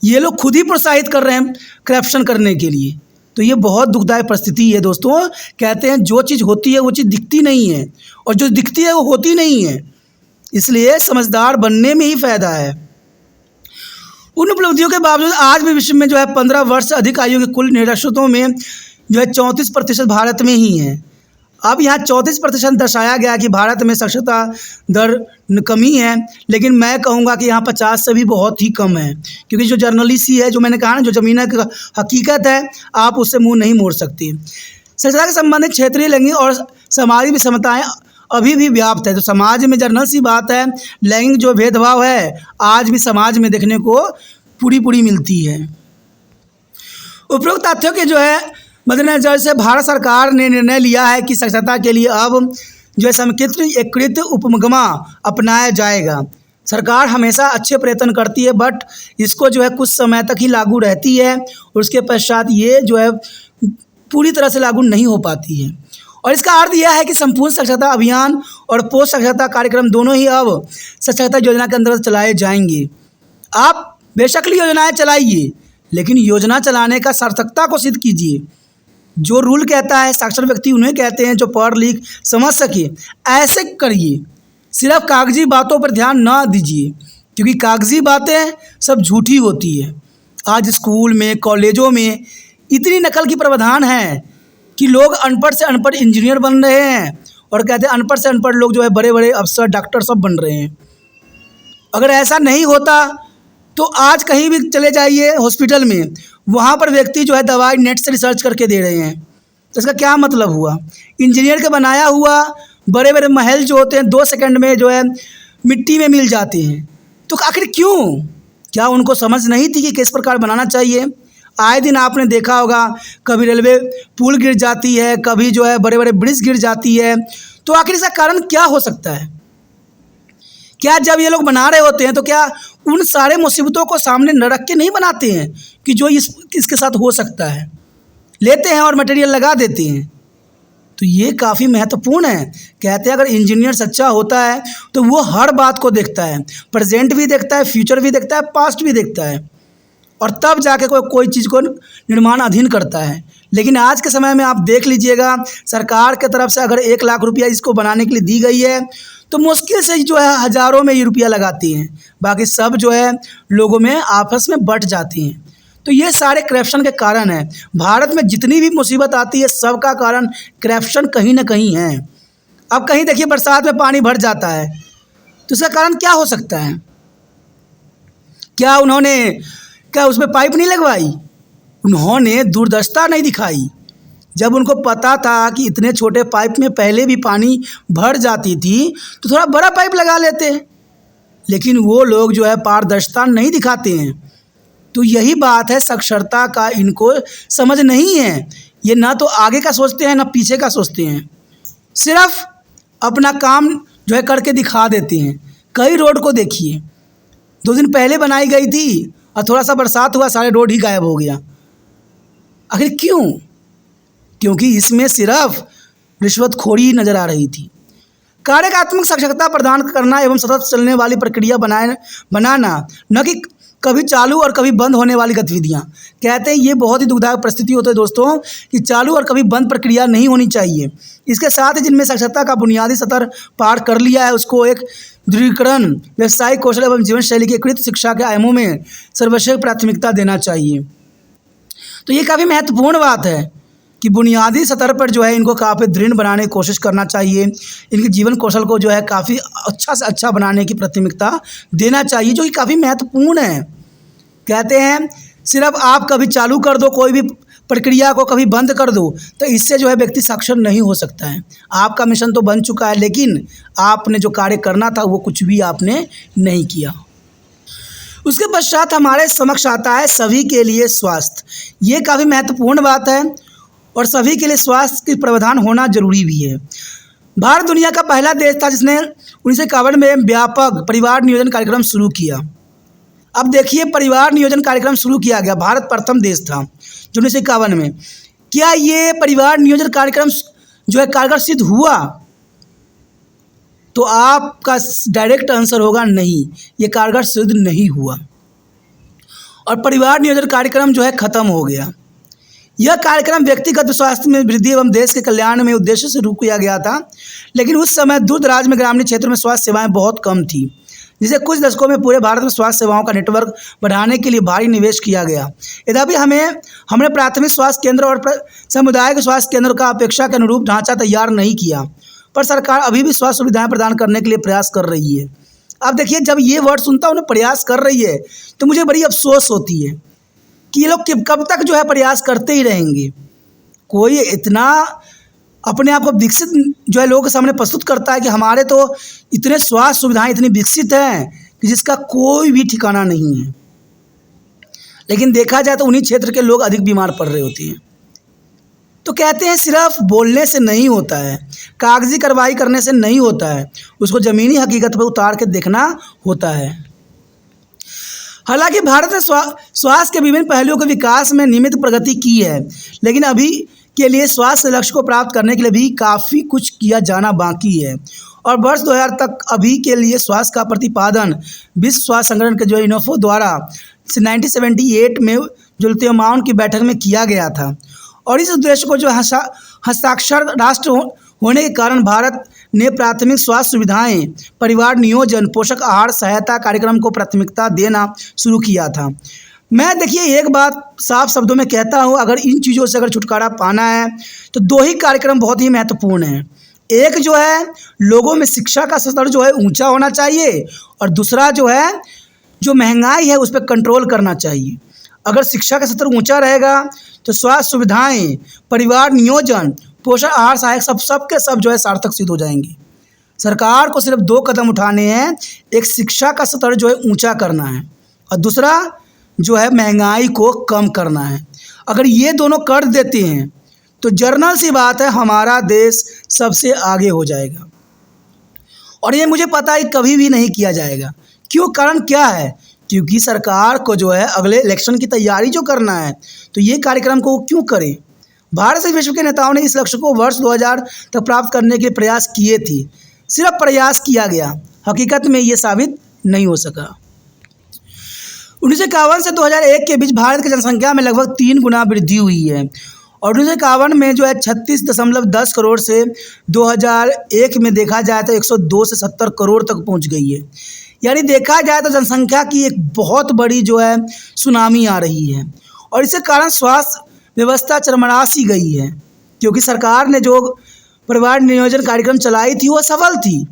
ये लोग खुद ही प्रोत्साहित कर रहे हैं करप्शन करने के लिए। तो ये बहुत दुखदायक परिस्थिति है दोस्तों। कहते हैं जो चीज़ होती है वो चीज़ दिखती नहीं है, और जो दिखती है वो होती नहीं है। इसलिए समझदार बनने में ही फ़ायदा है। उन उपलब्धियों के बावजूद आज भी विश्व में जो है 15 वर्ष से अधिक आयु के कुल निरक्षरों में जो है 34% भारत में ही है। अब यहाँ 34% दर्शाया गया कि भारत में साक्षरता दर कमी है, लेकिन मैं कहूँगा कि यहाँ 50 से भी बहुत ही कम है, क्योंकि जो जर्नलिस्ट ही है, जो मैंने कहा ना, जो ज़मीन की हकीकत है, आप उससे मुंह नहीं मोड़ सकते। साक्षरता के संबंधित क्षेत्रीय लैंगिक और सामाजिक विषमताएँ अभी भी व्याप्त है। तो समाज में जर्नल सी बात है, लैंगिक जो भेदभाव है आज भी समाज में देखने को पूरी मिलती है। उपरोक्त तथ्यों के जो है मद्देनजर से भारत सरकार ने निर्णय लिया है कि साक्षरता के लिए अब जो है समेकित एकीकृत उपगमा अपनाया जाएगा। सरकार हमेशा अच्छे प्रयत्न करती है, बट इसको जो है कुछ समय तक ही लागू रहती है और उसके पश्चात ये जो है पूरी तरह से लागू नहीं हो पाती है। और इसका अर्थ यह है कि संपूर्ण साक्षरता अभियान और पोस्ट साक्षरता कार्यक्रम दोनों ही अब साक्षरता योजना के अंतर्गत चलाए जाएंगे। आप बेशक योजनाएं चलाइए, लेकिन योजना चलाने का सार्थकता को सिद्ध कीजिए। जो रूल कहता है साक्षर व्यक्ति उन्हें कहते हैं जो पढ़ लिख समझ सके, ऐसे करिए। सिर्फ कागजी बातों पर ध्यान ना दीजिए, क्योंकि कागजी बातें सब झूठी होती है। आज स्कूल में, कॉलेजों में इतनी नकल की प्रावधान है कि लोग अनपढ़ से अनपढ़ इंजीनियर बन रहे हैं, और कहते हैं अनपढ़ से अनपढ़ लोग जो है बड़े बड़े अफसर, डॉक्टर सब बन रहे हैं। अगर ऐसा नहीं होता तो आज कहीं भी चले जाइए हॉस्पिटल में, वहाँ पर व्यक्ति जो है दवाई नेट से रिसर्च करके दे रहे हैं। तो इसका क्या मतलब हुआ? इंजीनियर के बनाया हुआ बड़े बड़े महल जो होते हैं 2 सेकंड में जो है मिट्टी में मिल जाते हैं। तो आखिर क्यों? क्या उनको समझ नहीं थी कि किस प्रकार बनाना चाहिए? आए दिन आपने देखा होगा, कभी रेलवे पुल गिर जाती है, कभी जो है बड़े बड़े ब्रिज गिर जाती है। तो आखिर इसका कारण क्या हो सकता है? क्या जब ये लोग बना रहे होते हैं तो क्या उन सारे मुसीबतों को सामने न रख के नहीं बनाते हैं कि जो इसके साथ हो सकता है? लेते हैं और मटेरियल लगा देते हैं। तो ये काफ़ी महत्वपूर्ण है। कहते हैं अगर इंजीनियर सच्चा होता है तो वो हर बात को देखता है, प्रेजेंट भी देखता है, फ्यूचर भी देखता है, पास्ट भी देखता है, और तब जाके कोई चीज़ को निर्माण अधीन करता है। लेकिन आज के समय में आप देख लीजिएगा, सरकार की तरफ से अगर 1 लाख रुपया इसको बनाने के लिए दी गई है तो मुश्किल से जो है हज़ारों में ये रुपया लगाती हैं, बाकी सब जो है लोगों में आपस में बट जाती हैं। तो ये सारे करप्शन के कारण है। भारत में जितनी भी मुसीबत आती है सबका कारण करप्शन कहीं ना कहीं है। अब कहीं देखिए बरसात में पानी भर जाता है, तो इसका कारण क्या हो सकता है? क्या उसमें पाइप नहीं लगवाई? उन्होंने दूरदर्शिता नहीं दिखाई। जब उनको पता था कि इतने छोटे पाइप में पहले भी पानी भर जाती थी तो थोड़ा बड़ा पाइप लगा लेते, लेकिन वो लोग जो है पारदर्शिता नहीं दिखाते हैं। तो यही बात है, साक्षरता का इनको समझ नहीं है। ये ना तो आगे का सोचते हैं ना पीछे का सोचते हैं, सिर्फ अपना काम जो है करके दिखा देते हैं। कई रोड को देखिए, 2 दिन पहले बनाई गई थी और थोड़ा सा बरसात हुआ सारे रोड ही गायब हो गया। आखिर क्यों? क्योंकि इसमें सिर्फ रिश्वतखोरी नज़र आ रही थी। कार्यात्मक साक्षरता प्रदान करना एवं सतत चलने वाली प्रक्रिया बनाना, न कि कभी चालू और कभी बंद होने वाली गतिविधियाँ। कहते हैं ये बहुत ही दुखदायक परिस्थिति होती है दोस्तों कि चालू और कभी बंद प्रक्रिया नहीं होनी चाहिए। इसके साथ ही जिनमें साक्षरता का बुनियादी स्तर पार कर लिया है उसको एक दृढ़ीकरण, व्यावसायिक कौशल एवं जीवन शैली के कृत शिक्षा के आयामों में सर्वश्रेष्ठ प्राथमिकता देना चाहिए। तो ये काफ़ी महत्वपूर्ण बात है कि बुनियादी स्तर पर जो है इनको काफ़ी दृढ़ बनाने की कोशिश करना चाहिए। इनके जीवन कौशल को जो है काफ़ी अच्छा से अच्छा बनाने की प्राथमिकता देना चाहिए, जो कि काफ़ी महत्वपूर्ण है। कहते हैं सिर्फ आप कभी चालू कर दो कोई भी प्रक्रिया को, कभी बंद कर दो, तो इससे जो है व्यक्ति साक्षर नहीं हो सकता है। आपका मिशन तो बन चुका है, लेकिन आपने जो कार्य करना था वो कुछ भी आपने नहीं किया। उसके पश्चात हमारे समक्ष आता है सभी के लिए स्वास्थ्य। ये काफ़ी महत्वपूर्ण बात है और सभी के लिए स्वास्थ्य के प्रावधान होना जरूरी भी है। भारत दुनिया का पहला देश था जिसने 1951 में व्यापक परिवार नियोजन कार्यक्रम शुरू किया। अब देखिए, परिवार नियोजन कार्यक्रम शुरू किया गया, भारत प्रथम देश था जो 1951 में। क्या ये परिवार नियोजन कार्यक्रम जो है कारगर सिद्ध हुआ? तो आपका डायरेक्ट आंसर होगा नहीं, ये कारगर सिद्ध नहीं हुआ और परिवार नियोजन कार्यक्रम जो है ख़त्म हो गया। यह कार्यक्रम व्यक्तिगत स्वास्थ्य में वृद्धि एवं देश के कल्याण में उद्देश्य से शुरू किया गया था, लेकिन उस समय दूर दराज में ग्रामीण क्षेत्र में स्वास्थ्य सेवाएं बहुत कम थी, जिसे कुछ दशकों में पूरे भारत में स्वास्थ्य सेवाओं का नेटवर्क बढ़ाने के लिए भारी निवेश किया गया। यद्यपि हमने प्राथमिक स्वास्थ्य केंद्र और सामुदायिक स्वास्थ्य केंद्र का अपेक्षा के अनुरूप ढांचा तैयार नहीं किया, पर सरकार अभी भी स्वास्थ्य सुविधाएं प्रदान करने के लिए प्रयास कर रही है। अब देखिए, जब ये वर्ड सुनता हूँ ना, प्रयास कर रही है, तो मुझे बड़ी अफसोस होती है कि ये लोग कब तक जो है प्रयास करते ही रहेंगे। कोई इतना अपने आप को विकसित जो है लोगों के सामने प्रस्तुत करता है कि हमारे तो इतने स्वास्थ्य सुविधाएं इतनी विकसित हैं कि जिसका कोई भी ठिकाना नहीं है, लेकिन देखा जाए तो उन्हीं क्षेत्र के लोग अधिक बीमार पड़ रहे होते हैं। तो कहते हैं सिर्फ बोलने से नहीं होता है, कागजी कार्रवाई करने से नहीं होता है, उसको ज़मीनी हकीकत पर उतार के देखना होता है। हालांकि भारत ने स्वास्थ्य के विभिन्न पहलुओं के विकास में नियमित प्रगति की है, लेकिन अभी के लिए स्वास्थ्य लक्ष्य को प्राप्त करने के लिए भी काफ़ी कुछ किया जाना बाकी है। और वर्ष 2000 तक अभी के लिए स्वास्थ्य का प्रतिपादन विश्व स्वास्थ्य संगठन के जो यूनेस्को द्वारा 1978 में जुलतेमाउन की बैठक में किया गया था। और इस उद्देश्य को जो हस्ताक्षर राष्ट्र होने के कारण भारत ने प्राथमिक स्वास्थ्य सुविधाएं, परिवार नियोजन, पोषक आहार सहायता कार्यक्रम को प्राथमिकता देना शुरू किया था। मैं देखिए एक बात साफ शब्दों में कहता हूँ, अगर इन चीज़ों से अगर छुटकारा पाना है तो 2 ही कार्यक्रम बहुत ही महत्वपूर्ण हैं। एक जो है लोगों में शिक्षा का स्तर जो है ऊंचा होना चाहिए, और दूसरा जो है जो महंगाई है उस पर कंट्रोल करना चाहिए। अगर शिक्षा का स्तर ऊंचा रहेगा तो स्वास्थ्य सुविधाएं, परिवार नियोजन, पोषण आहार सहायक सब के सब जो है सार्थक सिद्ध हो जाएंगे। सरकार को सिर्फ 2 कदम उठाने हैं। एक शिक्षा का स्तर जो है ऊंचा करना है और दूसरा जो है महंगाई को कम करना है। अगर ये दोनों कर देते हैं तो जर्नल सी बात है हमारा देश सबसे आगे हो जाएगा। और ये मुझे पता है कभी भी नहीं किया जाएगा। क्यों? कारण क्या है? क्योंकि सरकार को जो है अगले इलेक्शन की तैयारी जो करना है तो ये कार्यक्रम को क्यों करें। भारत से विश्व के नेताओं ने इस लक्ष्य को वर्ष 2000 तक प्राप्त करने के प्रयास किए थे। सिर्फ प्रयास किया गया, हकीकत में ये साबित नहीं हो सका। 1951 से 2001 के बीच भारत की जनसंख्या में लगभग 3 गुना वृद्धि हुई है और 1951 में जो है 36.10 करोड़ से 2001 में देखा जाए तो 102 से 70 करोड़ तक पहुंच गई है। यानी देखा जाए तो जनसंख्या की एक बहुत बड़ी जो है सुनामी आ रही है और इसके कारण स्वास्थ्य व्यवस्था चरमरा सी गई है। क्योंकि सरकार ने जो परिवार नियोजन कार्यक्रम चलाई थी वो सफल थी।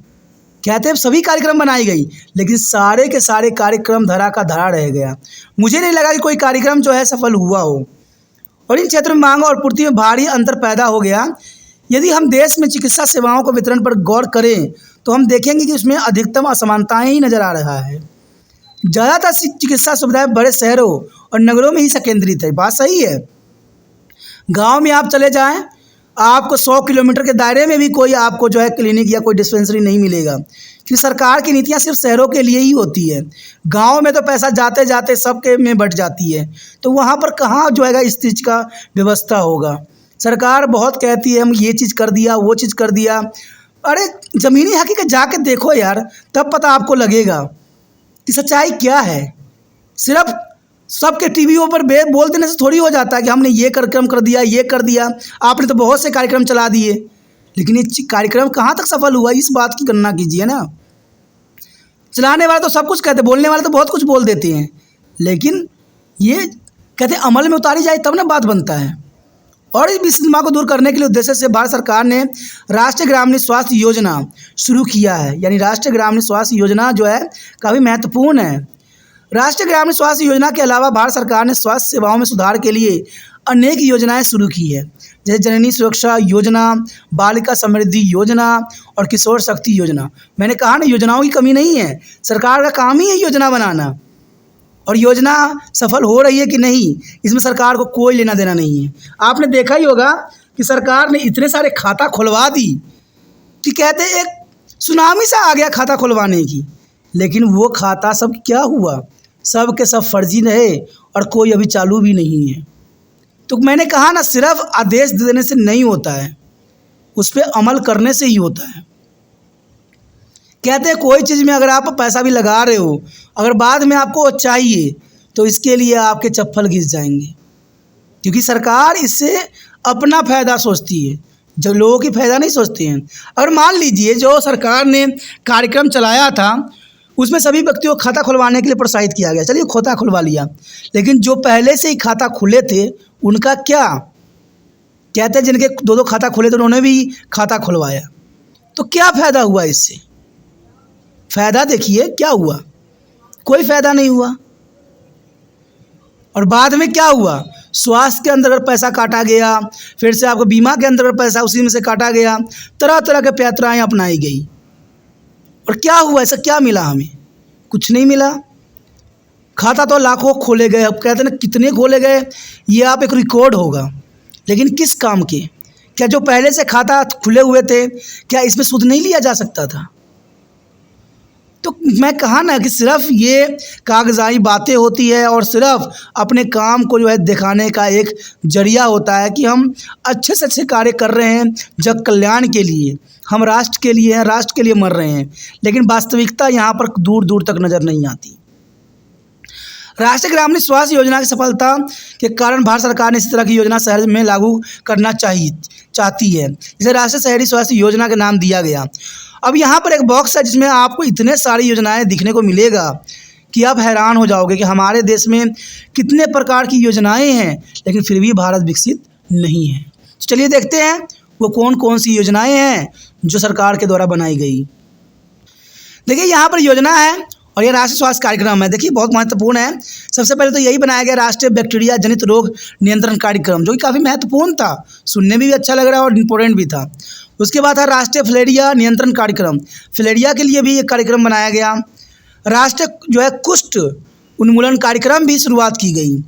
कहते हैं सभी कार्यक्रम बनाई गई लेकिन सारे के सारे कार्यक्रम धरा का धरा रह गया। मुझे नहीं लगा कि कोई कार्यक्रम जो है सफल हुआ हो और इन क्षेत्रों में मांग और पूर्ति में भारी अंतर पैदा हो गया। यदि हम देश में चिकित्सा सेवाओं के वितरण पर गौर करें तो हम देखेंगे कि उसमें अधिकतम असमानताएं ही नज़र आ रहा है। ज़्यादातर चिकित्सा सुविधाएं बड़े शहरों और नगरों में ही संकेंद्रित है। बात सही है। गांव में आप चले जाएं, आपको 100 किलोमीटर के दायरे में भी कोई आपको जो है क्लिनिक या कोई डिस्पेंसरी नहीं मिलेगा क्योंकि सरकार की नीतियां सिर्फ शहरों के लिए ही होती है। गांव में तो पैसा जाते जाते सबके में बट जाती है, तो वहाँ पर कहाँ जो है इस चीज़ का व्यवस्था होगा। सरकार बहुत कहती है हम ये चीज़ कर दिया, वो चीज़ कर दिया। अरे ज़मीनी हकीकत जाके देखो यार, तब पता आपको लगेगा कि सच्चाई क्या है। सिर्फ सबके टीवीओं पर बोल देने से थोड़ी हो जाता है कि हमने ये कार्यक्रम कर दिया, ये कर दिया। आपने तो बहुत से कार्यक्रम चला दिए लेकिन ये कार्यक्रम कहाँ तक सफल हुआ, इस बात की गणना कीजिए ना। चलाने वाले तो सब कुछ कहते, बोलने वाले तो बहुत कुछ बोल देते हैं, लेकिन ये कहते अमल में उतारी जाए तब ना बात बनता है। और इस विषमता को दूर करने के लिए उद्देश्य से भारत सरकार ने राष्ट्रीय ग्रामीण स्वास्थ्य योजना शुरू किया है। यानी राष्ट्रीय ग्रामीण स्वास्थ्य योजना जो है काफ़ी महत्वपूर्ण है। राष्ट्रीय ग्रामीण स्वास्थ्य योजना के अलावा भारत सरकार ने स्वास्थ्य सेवाओं में सुधार के लिए अनेक योजनाएं शुरू की है, जैसे जननी सुरक्षा योजना, बालिका समृद्धि योजना और किशोर शक्ति योजना। मैंने कहा ना, योजनाओं की कमी नहीं है। सरकार का काम ही है योजना बनाना, और योजना सफल हो रही है कि नहीं इसमें सरकार को कोई लेना देना नहीं है। आपने देखा ही होगा कि सरकार ने इतने सारे खाता खुलवा दी कि कहते एक सुनामी सा आ गया खाता खुलवाने की, लेकिन वो खाता सब क्या हुआ, सब के सब फर्जी रहे और कोई अभी चालू भी नहीं है। तो मैंने कहा ना, सिर्फ आदेश देने से नहीं होता है, उस पर अमल करने से ही होता है। कहते हैं कोई चीज़ में अगर आप पैसा भी लगा रहे हो, अगर बाद में आपको चाहिए तो इसके लिए आपके चप्पल घिस जाएंगे, क्योंकि सरकार इससे अपना फ़ायदा सोचती है, जो लोगों की फ़ायदा नहीं सोचते हैं। अगर मान लीजिए जो सरकार ने कार्यक्रम चलाया था उसमें सभी व्यक्तियों को खाता खुलवाने के लिए प्रोत्साहित किया गया, चलिए खाता खुलवा लिया, लेकिन जो पहले से ही खाता खुले थे उनका क्या? कहते हैं जिनके 2-2 खाता खुले थे उन्होंने भी खाता खुलवाया, तो क्या फ़ायदा हुआ इससे? फ़ायदा देखिए क्या हुआ, कोई फ़ायदा नहीं हुआ। और बाद में क्या हुआ, स्वास्थ्य के अंदर पैसा काटा गया, फिर से आपको बीमा के अंदर पैसा उसी में से काटा गया, तरह तरह के पैतराएँ अपनाई गई। और क्या हुआ, ऐसा क्या मिला हमें? कुछ नहीं मिला। खाता तो लाखों खोले गए, अब कहते हैं ना कितने खोले गए, ये आप एक रिकॉर्ड होगा, लेकिन किस काम के? क्या जो पहले से खाता खुले हुए थे क्या इसमें सूद नहीं लिया जा सकता था? तो मैं कहा ना कि सिर्फ ये कागजाई बातें होती है और सिर्फ अपने काम को जो है दिखाने का एक जरिया होता है कि हम अच्छे से अच्छे कार्य कर रहे हैं जग कल्याण के लिए, हम राष्ट्र के लिए हैं, राष्ट्र के लिए मर रहे हैं, लेकिन वास्तविकता यहाँ पर दूर दूर तक नज़र नहीं आती। राष्ट्रीय ग्रामीण स्वास्थ्य योजना की सफलता के कारण भारत सरकार ने इसी तरह की योजना शहर में लागू करना चाहती है, जिसे राष्ट्रीय शहरी स्वास्थ्य योजना का नाम दिया गया। अब यहाँ पर एक बॉक्स है जिसमें आपको इतने सारी योजनाएं दिखने को मिलेगा कि आप हैरान हो जाओगे कि हमारे देश में कितने प्रकार की योजनाएं हैं, लेकिन फिर भी भारत विकसित नहीं है। तो चलिए देखते हैं वो कौन कौन सी योजनाएं हैं जो सरकार के द्वारा बनाई गई। देखिए यहाँ पर योजना है और ये राष्ट्रीय स्वास्थ्य कार्यक्रम है, देखिए बहुत महत्वपूर्ण है। सबसे पहले तो यही बनाया गया राष्ट्रीय बैक्टीरिया जनित रोग नियंत्रण कार्यक्रम, जो कि काफ़ी महत्वपूर्ण था, सुनने में भी अच्छा लग रहा है और इम्पोर्टेंट भी था। उसके बाद था राष्ट्रीय फिलेरिया नियंत्रण कार्यक्रम, फिलेरिया के लिए भी एक कार्यक्रम बनाया गया। राष्ट्रीय जो है कुष्ठ उन्मूलन कार्यक्रम भी शुरुआत की गई।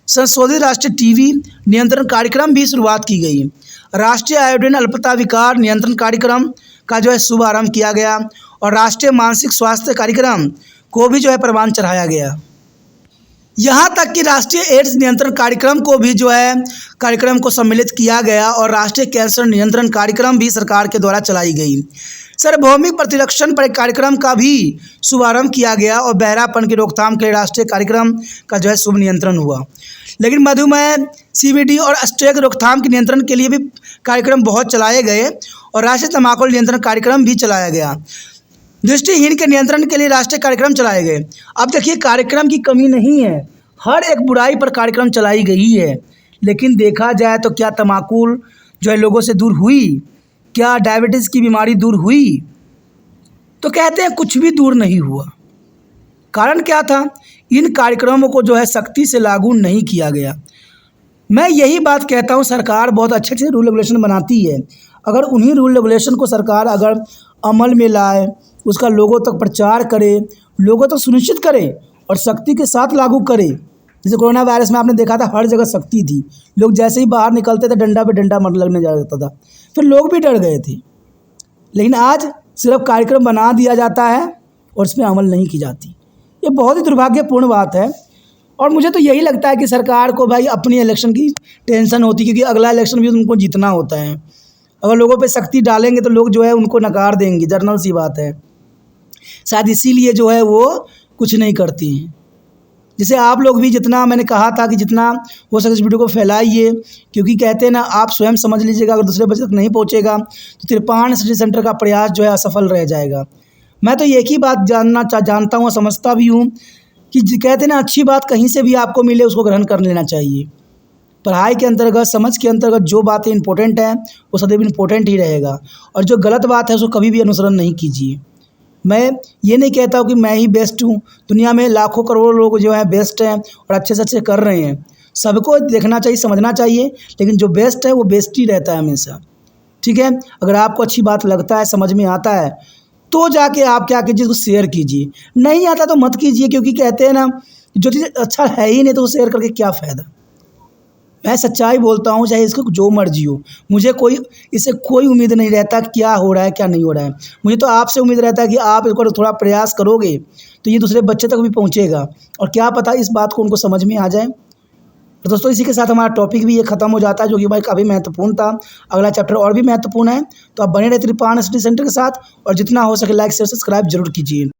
संशोधित राष्ट्रीय टीबी नियंत्रण कार्यक्रम भी शुरुआत की गई। राष्ट्रीय आयोडीन अल्पता विकार नियंत्रण कार्यक्रम का जो है शुभारंभ किया गया और राष्ट्रीय मानसिक स्वास्थ्य कार्यक्रम को भी जो है प्रमाण चढ़ाया गया। यहाँ तक कि राष्ट्रीय एड्स नियंत्रण कार्यक्रम को भी जो है कार्यक्रम को सम्मिलित किया गया और राष्ट्रीय कैंसर नियंत्रण कार्यक्रम भी सरकार के द्वारा चलाई गई। सार्वभौमिक प्रतिरक्षण पर कार्यक्रम का भी शुभारंभ किया गया और बहरापन की रोकथाम के लिए राष्ट्रीय कार्यक्रम का जो है शुभ नियंत्रण हुआ। लेकिन मधुमेह, सीवीडी और स्ट्रोक रोकथाम के नियंत्रण के लिए भी कार्यक्रम बहुत चलाए गए और राष्ट्रीय तंबाकू नियंत्रण कार्यक्रम भी चलाया गया। दृष्टिहीन के नियंत्रण के लिए राष्ट्रीय कार्यक्रम चलाए गए। अब देखिए कार्यक्रम की कमी नहीं है, हर एक बुराई पर कार्यक्रम चलाई गई है। लेकिन देखा जाए तो क्या तंबाकू जो है लोगों से दूर हुई? क्या डायबिटीज़ की बीमारी दूर हुई? तो कहते हैं कुछ भी दूर नहीं हुआ। कारण क्या था? इन कार्यक्रमों को जो है सख्ती से लागू नहीं किया गया। मैं यही बात कहता हूँ, सरकार बहुत अच्छे से रूल रेगुलेशन बनाती है, अगर उन्हीं रूल रेगुलेशन को सरकार अगर अमल में लाए, उसका लोगों तक प्रचार करे, लोगों तक सुनिश्चित करे और सख्ती के साथ लागू करे। जैसे कोरोना वायरस में आपने देखा था हर जगह सख्ती थी, लोग जैसे ही बाहर निकलते थे डंडा पे डंडा मर लगने जाता था, फिर लोग भी डर गए थे। लेकिन आज सिर्फ कार्यक्रम बना दिया जाता है और इसमें अमल नहीं की जाती। ये बहुत ही दुर्भाग्यपूर्ण बात है और मुझे तो यही लगता है कि सरकार को भाई अपनी इलेक्शन की टेंशन होती है, क्योंकि अगला इलेक्शन भी उनको जीतना होता है। अगर लोगों पे सख्ती डालेंगे तो लोग जो है उनको नकार देंगे, जनरल सी बात है। शायद इसीलिए जो है वो कुछ नहीं करती हैं। जैसे आप लोग भी जितना मैंने कहा था कि जितना हो सके इस वीडियो को फैलाइए, क्योंकि कहते हैं ना, आप स्वयं समझ लीजिएगा अगर दूसरे बच्चे तक नहीं पहुंचेगा तो तिरपान सिटी सेंटर का प्रयास जो है असफल रह जाएगा। मैं तो एक ही बात जानता हूँ और समझता भी हूँ कि कहते हैं ना, अच्छी बात कहीं से भी आपको मिले उसको ग्रहण कर लेना चाहिए। पढ़ाई के अंतर्गत, समझ के अंतर्गत जो बातें इंपॉर्टेंट हैं वो सदैव इम्पोर्टेंट ही रहेगा और जो गलत बात है उसको कभी भी अनुसरण नहीं कीजिए। मैं ये नहीं कहता हूँ कि मैं ही बेस्ट हूँ, दुनिया में लाखों करोड़ों लोग जो है बेस्ट हैं और अच्छे से अच्छे कर रहे हैं। सबको देखना चाहिए, समझना चाहिए, लेकिन जो बेस्ट है वो बेस्ट ही रहता है हमेशा। ठीक है, अगर आपको अच्छी बात लगता है, समझ में आता है, तो जाके आप क्या कीजिए, उसको शेयर कीजिए। नहीं आता तो मत कीजिए, क्योंकि कहते हैं ना, जो चीज़ अच्छा है ही नहीं तो शेयर करके क्या फ़ायदा। मैं सच्चाई बोलता हूँ, चाहे इसको जो मर्जी हो। मुझे इससे कोई उम्मीद नहीं रहता क्या हो रहा है क्या नहीं हो रहा है। मुझे तो आपसे उम्मीद रहता है कि आप इसको थोड़ा प्रयास करोगे तो ये दूसरे बच्चे तक भी पहुँचेगा और क्या पता इस बात को उनको समझ में आ जाए। तो दोस्तों इसी के साथ हमारा टॉपिक भी ये ख़त्म हो जाता है, जो कि भाई काफ़ी महत्वपूर्ण था। अगला चैप्टर और भी महत्वपूर्ण है, तो आप बने रहे तिरपान सिटी सेंटर के साथ और जितना हो सके लाइक शेयर सब्सक्राइब जरूर कीजिए।